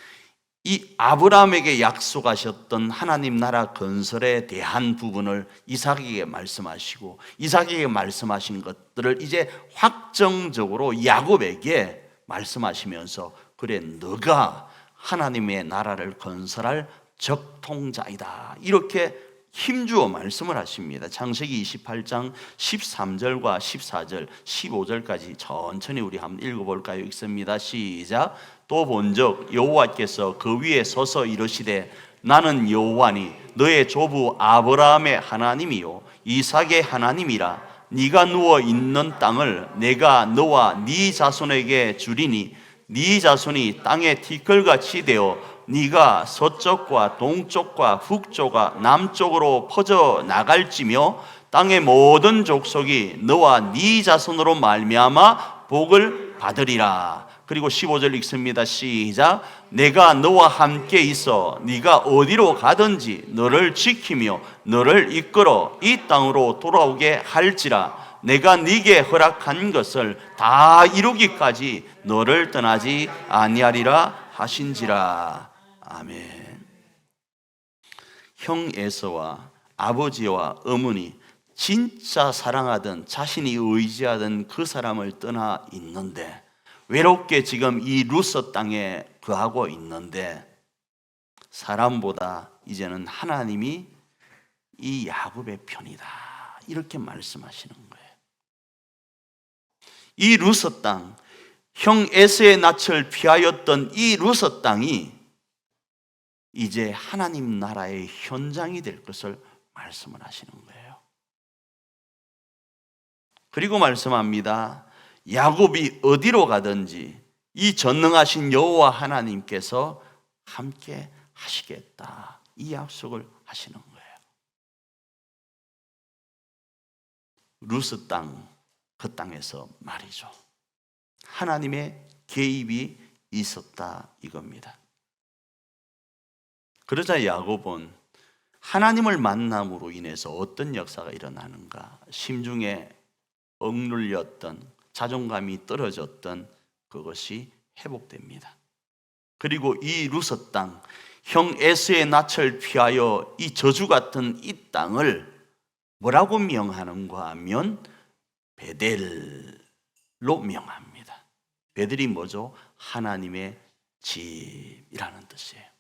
A: 이 아브라함에게 약속하셨던 하나님 나라 건설에 대한 부분을 이삭에게 말씀하시고 이삭에게 말씀하신 것들을 이제 확정적으로 야곱에게 말씀하시면서 그래 너가 하나님의 나라를 건설할 적통자이다 이렇게 힘주어 말씀을 하십니다. 창세기 28장 13절과 14절, 15절까지 천천히 우리 한번 읽어볼까요? 읽습니다. 시작. 또 본적 여호와께서 그 위에 서서 이르시되 나는 여호와니 너의 조부 아브라함의 하나님이요 이삭의 하나님이라. 네가 누워 있는 땅을 내가 너와 네 자손에게 주리니 네 자손이 땅의 티끌같이 되어 네가 서쪽과 동쪽과 북쪽과 남쪽으로 퍼져 나갈지며 땅의 모든 족속이 너와 네 자손으로 말미암아 복을 받으리라. 그리고 15절 읽습니다. 시작. 내가 너와 함께 있어 네가 어디로 가든지 너를 지키며 너를 이끌어 이 땅으로 돌아오게 할지라. 내가 네게 허락한 것을 다 이루기까지 너를 떠나지 아니하리라 하신지라. 아멘. 형 에서와 아버지와 어머니 진짜 사랑하던 자신이 의지하던 그 사람을 떠나 있는데 외롭게 지금 이 루스 땅에 거하고 있는데 사람보다 이제는 하나님이 이 야곱의 편이다 이렇게 말씀하시는 거예요. 이 루스 땅, 형 에서의 낯을 피하였던 이 루스 땅이 이제 하나님 나라의 현장이 될 것을 말씀을 하시는 거예요. 그리고 말씀합니다. 야곱이 어디로 가든지 이 전능하신 여호와 하나님께서 함께 하시겠다 이 약속을 하시는 거예요. 루스 땅, 그 땅에서 말이죠. 하나님의 개입이 있었다 이겁니다. 그러자 야곱은 하나님을 만남으로 인해서 어떤 역사가 일어나는가, 심중에 억눌렸던 자존감이 떨어졌던 그것이 회복됩니다. 그리고 이 루스 땅, 형 에서의 낯을 피하여 이 저주 같은 이 땅을 뭐라고 명하는가 하면 베델로 명합니다. 베델이 뭐죠? 하나님의 집이라는 뜻이에요.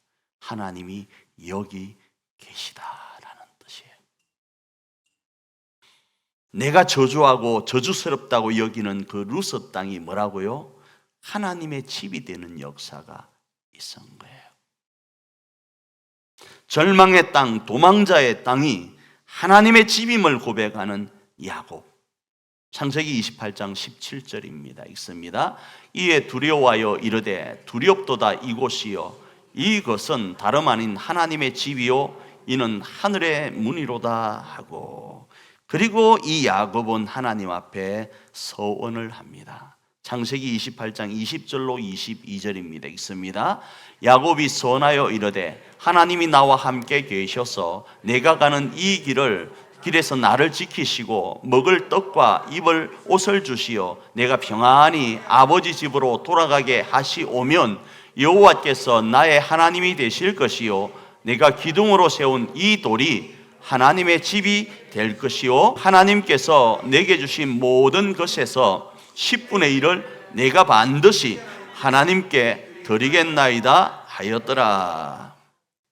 A: 하나님이 여기 계시다라는 뜻이에요. 내가 저주하고 저주스럽다고 여기는 그 루스 땅이 뭐라고요? 하나님의 집이 되는 역사가 있었던 거예요. 절망의 땅, 도망자의 땅이 하나님의 집임을 고백하는 야곱. 창세기 28장 17절입니다. 읽습니다. 이에 두려워하여 이르되 두렵도다 이곳이요 이것은 다름 아닌 하나님의 집이요 이는 하늘의 문이로다 하고, 그리고 이 야곱은 하나님 앞에 서원을 합니다. 창세기 28장 20절로 22절입니다. 읽습니다. 야곱이 서원하여 이르되 하나님이 나와 함께 계셔서 내가 가는 이 길에서 나를 지키시고 먹을 떡과 입을 옷을 주시어 내가 평안히 아버지 집으로 돌아가게 하시오면 여호와께서 나의 하나님이 되실 것이요 내가 기둥으로 세운 이 돌이 하나님의 집이 될 것이요 하나님께서 내게 주신 모든 것에서 10분의 1을 내가 반드시 하나님께 드리겠나이다 하였더라.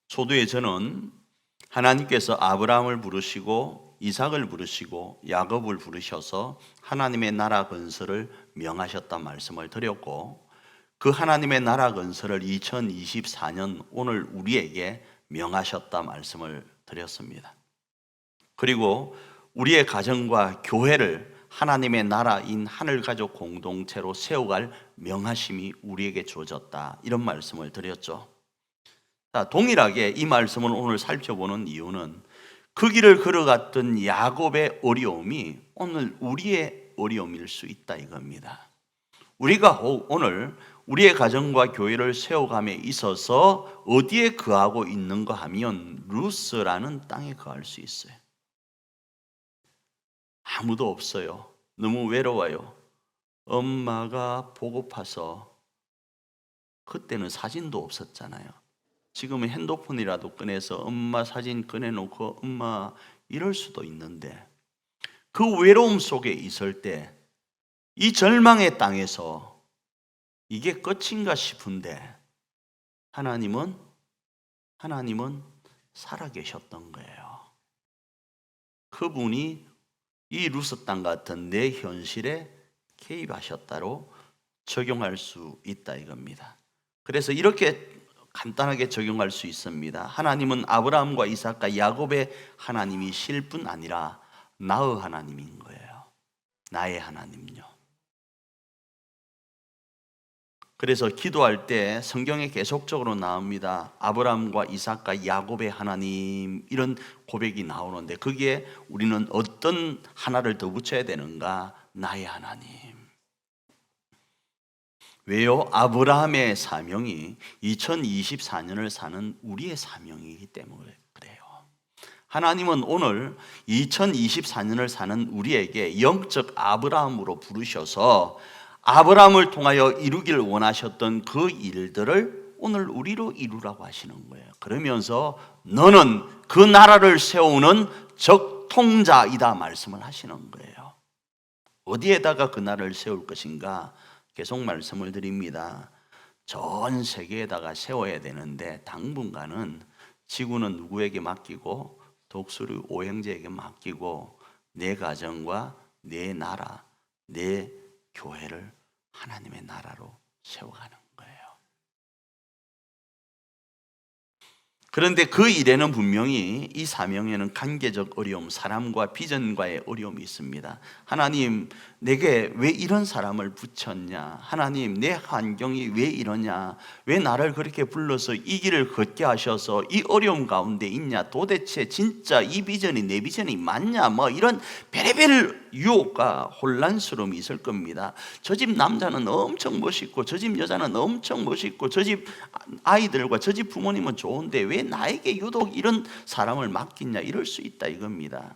A: 초두에 저는 하나님께서 아브라함을 부르시고 이삭을 부르시고 야곱을 부르셔서 하나님의 나라 건설을 명하셨단 말씀을 드렸고, 그 하나님의 나라 건설을 2024년 오늘 우리에게 명하셨다 말씀을 드렸습니다. 그리고 우리의 가정과 교회를 하나님의 나라인 하늘가족 공동체로 세워갈 명하심이 우리에게 주어졌다 이런 말씀을 드렸죠. 동일하게 이 말씀을 오늘 살펴보는 이유는 그 길을 걸어갔던 야곱의 어려움이 오늘 우리의 어려움일 수 있다 이겁니다. 우리가 오늘 우리의 가정과 교회를 세워감에 있어서 어디에 거하고 있는가 하면 루스라는 땅에 거할 수 있어요. 아무도 없어요. 너무 외로워요. 엄마가 보고파서, 그때는 사진도 없었잖아요. 지금은 핸드폰이라도 꺼내서 엄마 사진 꺼내놓고 엄마 이럴 수도 있는데, 그 외로움 속에 있을 때 이 절망의 땅에서 이게 끝인가 싶은데 하나님은 살아계셨던 거예요. 그분이 이 루스 땅 같은 내 현실에 개입하셨다로 적용할 수 있다 이겁니다. 그래서 이렇게 간단하게 적용할 수 있습니다. 하나님은 아브라함과 이삭과 야곱의 하나님이실 뿐 아니라 나의 하나님인 거예요. 나의 하나님요. 그래서 기도할 때 성경에 계속적으로 나옵니다. 아브라함과 이삭과 야곱의 하나님, 이런 고백이 나오는데 거기에 우리는 어떤 하나를 더 붙여야 되는가? 나의 하나님. 왜요? 아브라함의 사명이 2024년을 사는 우리의 사명이기 때문에 그래요. 하나님은 오늘 2024년을 사는 우리에게 영적 아브라함으로 부르셔서 아브라함을 통하여 이루기를 원하셨던 그 일들을 오늘 우리로 이루라고 하시는 거예요. 그러면서 너는 그 나라를 세우는 적통자이다 말씀을 하시는 거예요. 어디에다가 그 나라를 세울 것인가? 계속 말씀을 드립니다. 전 세계에다가 세워야 되는데 당분간은 지구는 누구에게 맡기고 독수리 오형제에게 맡기고 내 가정과 내 나라, 내 교회를 하나님의 나라로 세워가는 거예요. 그런데 그 일에는 분명히 이 사명에는 관계적 어려움, 사람과 비전과의 어려움이 있습니다. 하나님, 내게 왜 이런 사람을 붙였냐? 하나님, 내 환경이 왜 이러냐? 왜 나를 그렇게 불러서 이 길을 걷게 하셔서 이 어려움 가운데 있냐? 도대체 진짜 이 비전이 내 비전이 맞냐? 뭐 이런 별의별 유혹과 혼란스러움이 있을 겁니다. 저 집 남자는 엄청 멋있고 저 집 여자는 엄청 멋있고 저 집 아이들과 저 집 부모님은 좋은데 왜 나에게 유독 이런 사람을 맡기냐? 이럴 수 있다 이겁니다.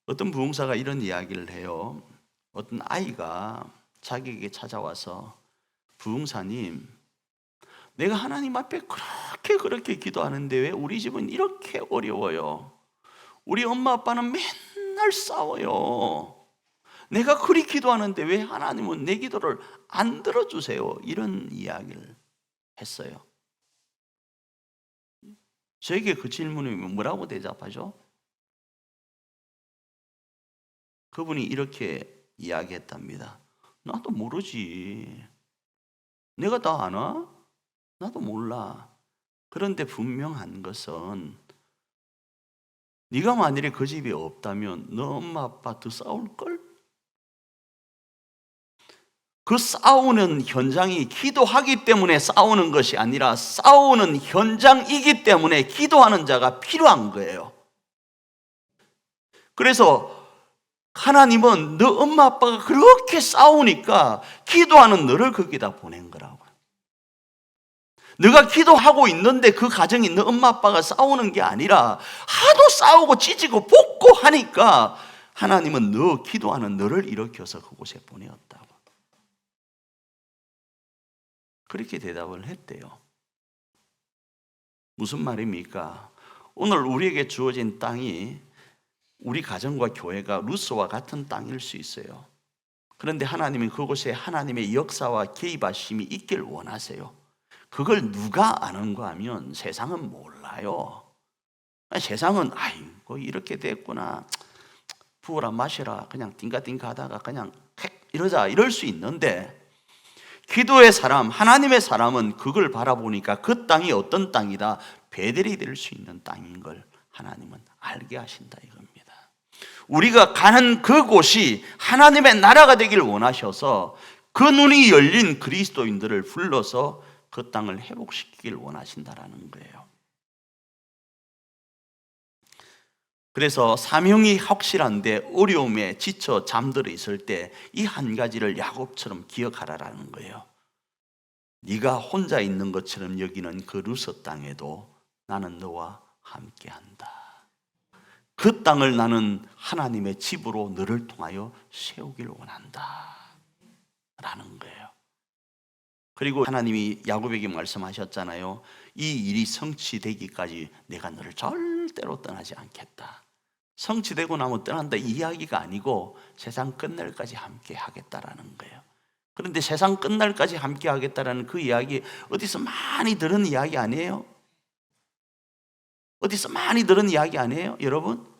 A: 어떤 부흥사가 이런 이야기를 해요. 어떤 아이가 자기에게 찾아와서 부흥사님, 내가 하나님 앞에 그렇게 기도하는데 왜 우리 집은 이렇게 어려워요? 우리 엄마 아빠는 맨날 싸워요. 내가 그리 기도하는데 왜 하나님은 내 기도를 안 들어주세요? 이런 이야기를 했어요. 저에게 그 질문이면 뭐라고 대답하죠? 그분이 이렇게 이야기했답니다. 나도 모르지. 내가 다 아나? 나도 몰라. 그런데 분명한 것은 네가 만일에 그 집이 없다면 너 엄마 아빠 더 싸울걸? 그 싸우는 현장이 기도하기 때문에 싸우는 것이 아니라 싸우는 현장이기 때문에 기도하는 자가 필요한 거예요. 그래서 하나님은 너 엄마 아빠가 그렇게 싸우니까 기도하는 너를 거기다 보낸 거라고. 너가 기도하고 있는데 그 가정이 너 엄마 아빠가 싸우는 게 아니라 하도 싸우고 찢고 볶고 하니까 하나님은 너 기도하는 너를 일으켜서 그곳에 보내었다고. 그렇게 대답을 했대요. 무슨 말입니까? 오늘 우리에게 주어진 땅이 우리 가정과 교회가 루스와 같은 땅일 수 있어요. 그런데 하나님은 그곳에 하나님의 역사와 개입하심이 있길 원하세요. 그걸 누가 아는가 하면 세상은 몰라요. 세상은 아이고 이렇게 됐구나, 부어라 마시라 그냥 띵가띵가 하다가 그냥 이러자 이럴 수 있는데, 기도의 사람, 하나님의 사람은 그걸 바라보니까 그 땅이 어떤 땅이다, 베델이 될 수 있는 땅인 걸 하나님은 알게 하신다 이겁니다. 우리가 가는 그곳이 하나님의 나라가 되길 원하셔서 그 눈이 열린 그리스도인들을 불러서 그 땅을 회복시키길 원하신다라는 거예요. 그래서 사명이 확실한데 어려움에 지쳐 잠들어 있을 때 이 한 가지를 야곱처럼 기억하라라는 거예요. 네가 혼자 있는 것처럼 여기는 그 루스 땅에도 나는 너와 함께한다. 그 땅을 나는 하나님의 집으로 너를 통하여 세우길 원한다 라는 거예요. 그리고 하나님이 야곱에게 말씀하셨잖아요. 이 일이 성취되기까지 내가 너를 절대로 떠나지 않겠다. 성취되고 나면 떠난다 이 이야기가 아니고 세상 끝날까지 함께 하겠다라는 거예요. 그런데 세상 끝날까지 함께 하겠다라는 그 이야기 어디서 많이 들은 이야기 아니에요? 어디서 많이 들은 이야기 아니에요? 여러분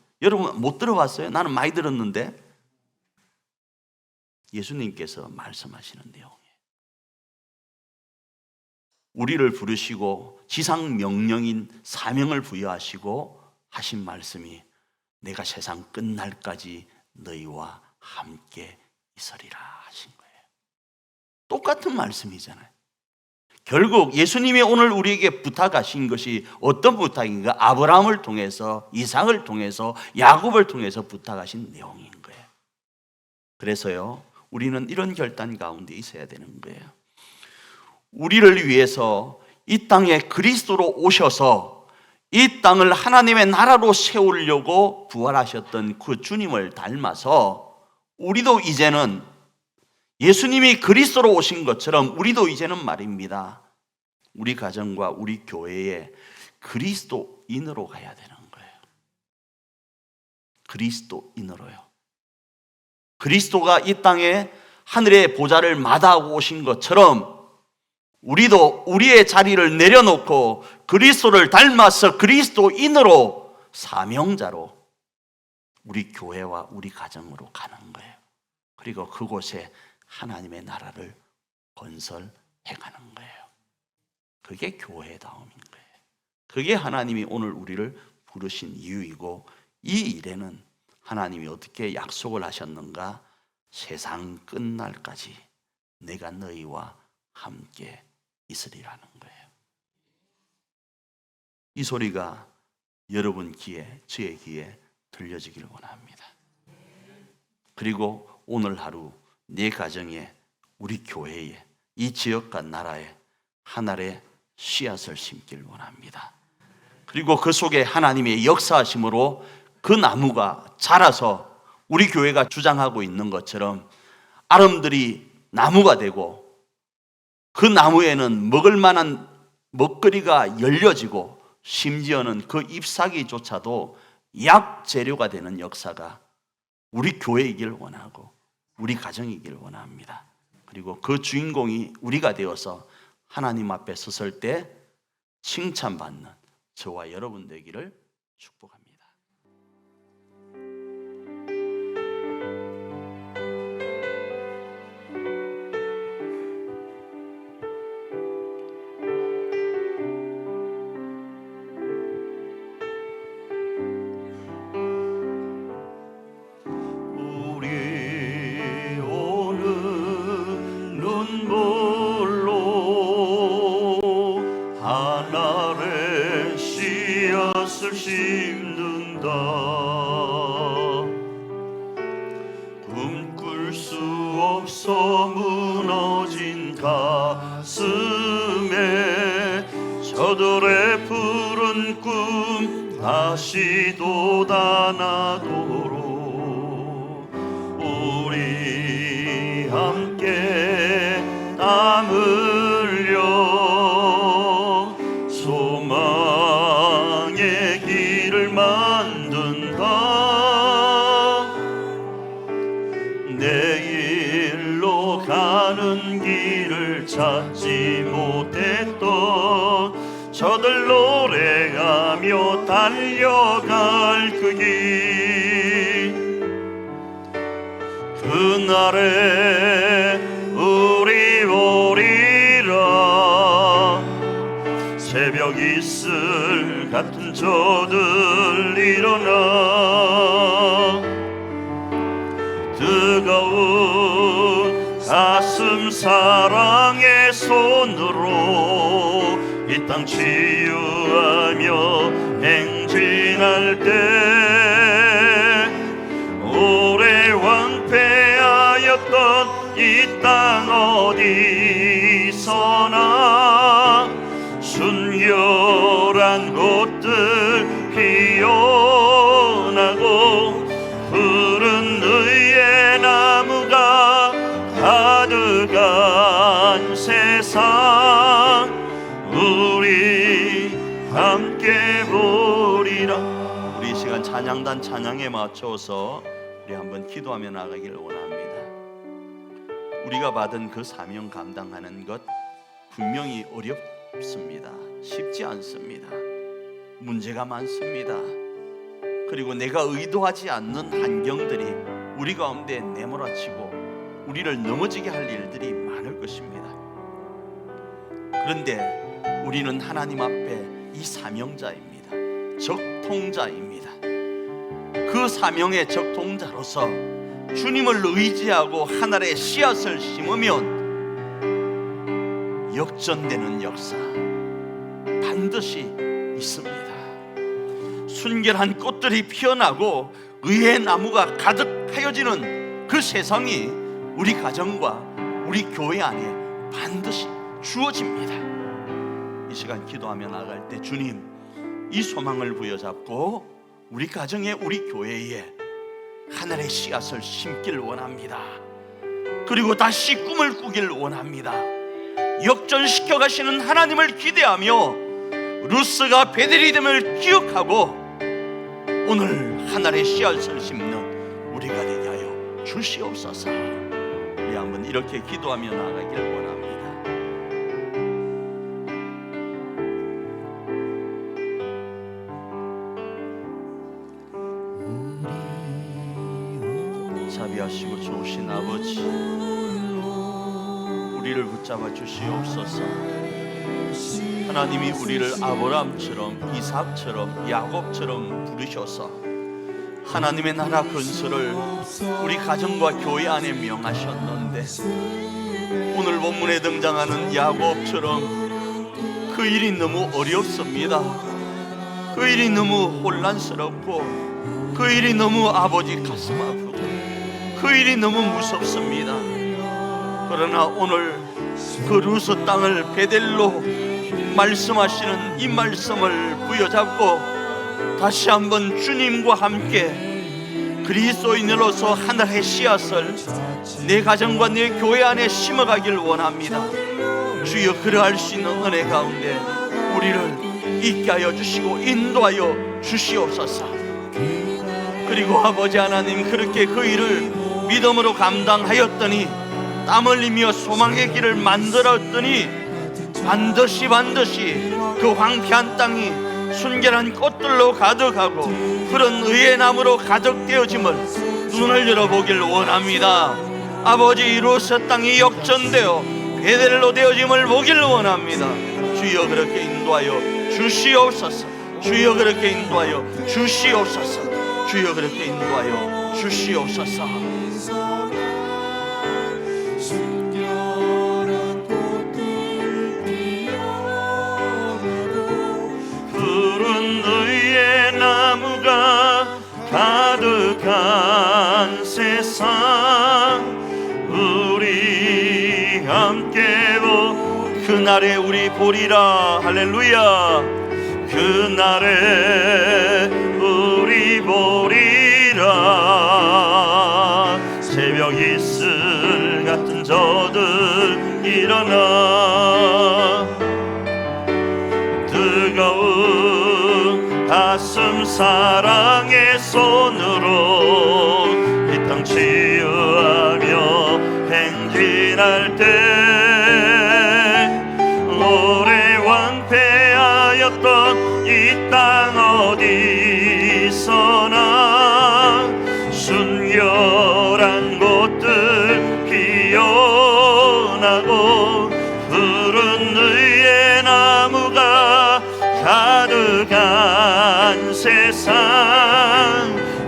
A: 못 들어봤어요? 나는 많이 들었는데. 예수님께서 말씀하시는 내용이에요. 우리를 부르시고 지상 명령인 사명을 부여하시고 하신 말씀이 내가 세상 끝날까지 너희와 함께 있으리라 하신 거예요. 똑같은 말씀이잖아요. 결국 예수님이 오늘 우리에게 부탁하신 것이 어떤 부탁인가? 아브라함을 통해서, 이삭을 통해서, 야곱을 통해서 부탁하신 내용인 거예요. 그래서요, 우리는 이런 결단 가운데 있어야 되는 거예요. 우리를 위해서 이 땅에 그리스도로 오셔서 이 땅을 하나님의 나라로 세우려고 부활하셨던 그 주님을 닮아서 우리도 이제는 예수님이 그리스도로 오신 것처럼 우리도 이제는 말입니다, 우리 가정과 우리 교회에 그리스도인으로 가야 되는 거예요. 그리스도인으로요. 그리스도가 이 땅에 하늘의 보좌를 마다하고 오신 것처럼 우리도 우리의 자리를 내려놓고 그리스도를 닮아서 그리스도인으로, 사명자로 우리 교회와 우리 가정으로 가는 거예요. 그리고 그곳에 하나님의 나라를 건설해 가는 거예요. 그게 교회다움인 거예요. 그게 하나님이 오늘 우리를 부르신 이유이고, 이 일에는 하나님이 어떻게 약속을 하셨는가? 세상 끝날까지 내가 너희와 함께 있으리라는 거예요. 이 소리가 여러분 귀에, 저의 귀에 들려지기를 원합니다. 그리고 오늘 하루 내 가정에, 우리 교회에, 이 지역과 나라에 하늘의 씨앗을 심기를 원합니다. 그리고 그 속에 하나님의 역사하심으로 그 나무가 자라서 우리 교회가 주장하고 있는 것처럼 아름들이 나무가 되고, 그 나무에는 먹을 만한 먹거리가 열려지고, 심지어는 그 잎사귀조차도 약 재료가 되는 역사가 우리 교회이길 원하고 우리 가정이길 원합니다. 그리고 그 주인공이 우리가 되어서 하나님 앞에 섰을 때 칭찬받는 저와 여러분 되기를 축복합니다.
B: 심는다. 꿈꿀 수 없어 무너진 가슴에 저들의 푸른 꿈 다시 돋아나도록 우리 함께 땀 흘려 소망의 길을 만든다. 내일로 가는 길을 찾지 못했던 저들 노래하며 달려갈 그 길, 그날에 우리 보리라. 새벽 이슬 같은 저들 일어나 뜨거운 가슴 사랑의 손으로 이 땅 치유하며 행진할 때 오래 황폐하였던 이 땅 어디서나 순결한 곳들 피어나고 푸른 의의 나무가 가득한 세상 우리 함께 보리라.
A: 우리 이 시간 찬양단 찬양에 맞춰서 우리 한번 기도하며 나가기를 원합니다. 우리가 받은 그 사명 감당하는 것 분명히 어렵습니다. 쉽지 않습니다. 문제가 많습니다. 그리고 내가 의도하지 않는 환경들이 우리 가운데 내몰아치고 우리를 넘어지게 할 일들이 많을 것입니다. 그런데 우리는 하나님 앞에 이 사명자입니다. 적통자입니다. 그 사명의 적통자로서 주님을 의지하고 하늘의 씨앗을 심으면 역전되는 역사 반드시 있습니다. 순결한 꽃들이 피어나고 의의 나무가 가득하여지는 그 세상이 우리 가정과 우리 교회 안에 반드시 주어집니다. 이 시간 기도하며 나아갈 때 주님, 이 소망을 부여잡고 우리 가정에 우리 교회에 하늘의 씨앗을 심길 원합니다. 그리고 다시 꿈을 꾸길 원합니다. 역전시켜 가시는 하나님을 기대하며 루스가 베델리헴을 기억하고 오늘 하늘의 씨앗을 심는 우리가 되게 하여 주시옵소서. 우리 한번 이렇게 기도하며 나아가길 원합니다. 자비하시고 좋으신 아버지, 우리를 붙잡아 주시옵소서. 하나님이 우리를 아브라함처럼 이삭처럼 야곱처럼 부르셔서 하나님의 나라 건설을 우리 가정과 교회 안에 명하셨는데, 오늘 본문에 등장하는 야곱처럼 그 일이 너무 어렵습니다. 그 일이 너무 혼란스럽고 그 일이 너무 아버지 가슴 아프고 그 일이 너무 무섭습니다. 그러나 오늘 그 루스 땅을 베델로 말씀하시는 이 말씀을 부여잡고 다시 한번 주님과 함께 그리스도인으로서 하늘의 씨앗을 내 가정과 내 교회 안에 심어가길 원합니다. 주여, 그러할 수 있는 은혜 가운데 우리를 있게 하여 주시고 인도하여 주시옵소서. 그리고 아버지 하나님, 그렇게 그 일을 믿음으로 감당하였더니 땀 흘리며 소망의 길을 만들었더니 반드시 그 황폐한 땅이 순결한 꽃들로 가득하고 푸른 의의 나무로 가득되어짐을 눈을 열어보길 원합니다. 아버지, 루스 땅이 역전되어 베델로 되어짐을 보길 원합니다. 주여, 그렇게 인도하여 주시옵소서. 주여, 그렇게 인도하여 주시옵소서. 주여, 그렇게 인도하여 주시옵소서.
B: 푸른 의의 나무가 가득한 세상, 우리 함께 그날에 우리 보리라. 할렐루야. 그날에 우리 보리라. 새벽 이슬 같은 저들 일어나 뜨거운 가슴 사랑의 손으로 이 땅 치유하며 행진할 때 오래 황폐하였던 이 땅 어디서나 순결한 곳들 피어나고 푸른 의의 나무가 가득한 세상,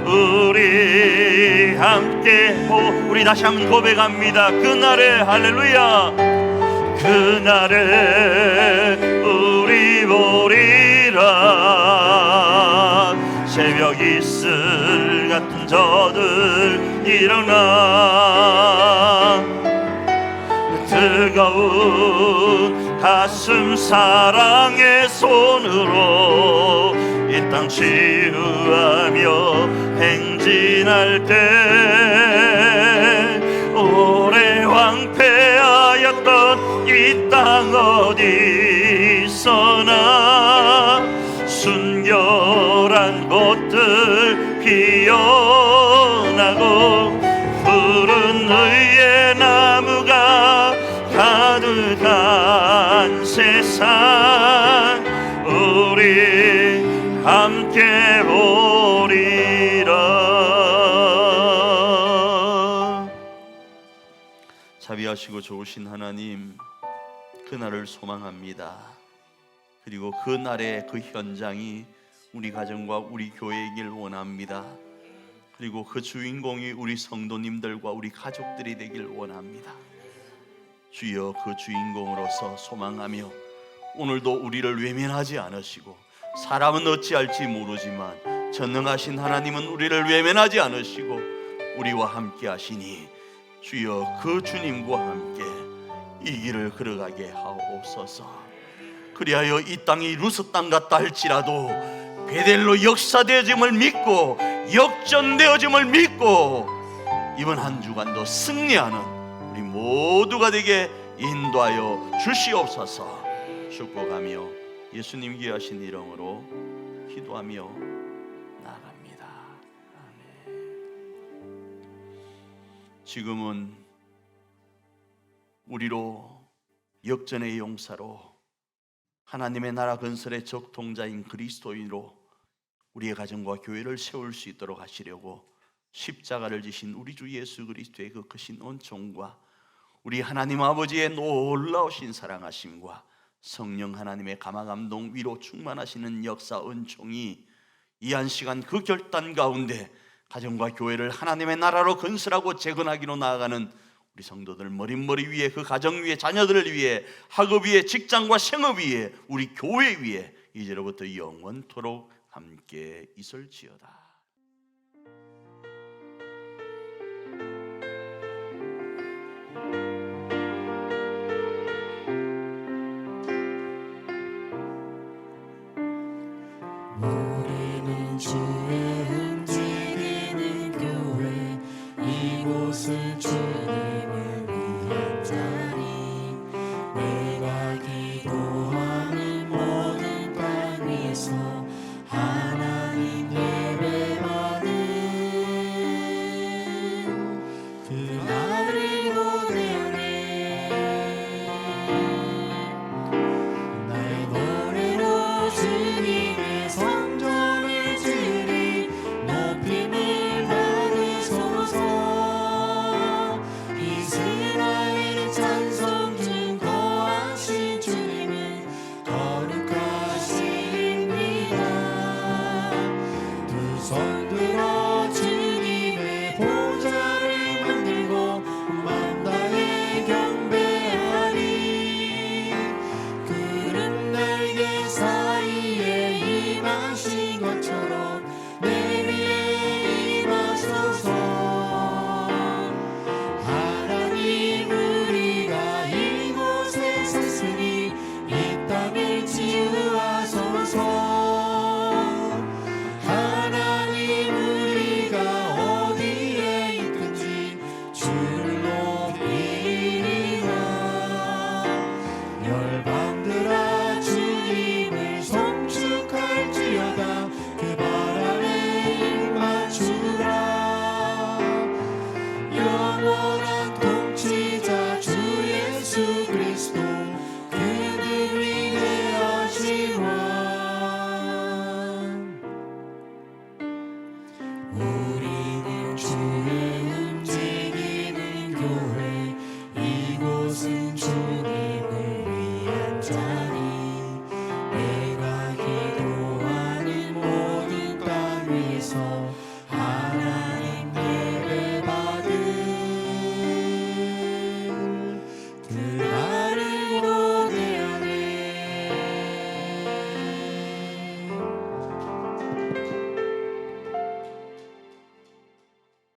B: 우리 함께 우리 다시 한번 고백합니다. 그날에 할렐루야. 그날에 우리 보리라. 새벽 이슬 같은 저들 일어나 뜨거운 가슴 사랑의 손으로 이 땅 치유하며 행진할 때 오래 황폐하였던 이 땅 어디서나 순결한 곳들 피어나고 푸른 의의 나무가 가득한 세상, 우리 함께 보리라.
A: 자비하시고 좋으신 하나님, 그날을 소망합니다. 그리고 그날의 그 현장이 우리 가정과 우리 교회이길 원합니다. 그리고 그 주인공이 우리 성도님들과 우리 가족들이 되길 원합니다. 주여, 그 주인공으로서 소망하며 오늘도 우리를 외면하지 않으시고, 사람은 어찌할지 모르지만 전능하신 하나님은 우리를 외면하지 않으시고 우리와 함께 하시니, 주여, 그 주님과 함께 이 길을 걸어가게 하옵소서. 그리하여 이 땅이 루스 땅 같다 할지라도 베델로 역사되어짐을 믿고 역전되어짐을 믿고 이번 한 주간도 승리하는 우리 모두가 되게 인도하여 주시옵소서. 축복하며 예수님 귀하신 이름으로 기도하며 나아갑니다. 아멘. 지금은 우리로 역전의 용사로 하나님의 나라 건설의 적통자인 그리스도인으로 우리의 가정과 교회를 세울 수 있도록 하시려고 십자가를 지신 우리 주 예수 그리스도의 그 크신 은총과 우리 하나님 아버지의 놀라우신 사랑하심과 성령 하나님의 감화감동 위로 충만하시는 역사 은총이 이 한 시간 그 결단 가운데 가정과 교회를 하나님의 나라로 건설하고 재건하기로 나아가는 우리 성도들 머릿머리 위에, 그 가정 위에, 자녀들을 위해, 학업 위에, 직장과 생업 위에, 우리 교회 위에 이제로부터 영원토록 함께 있을지어다.
D: 우리는 주의 움직이는 교회, 이곳을 주는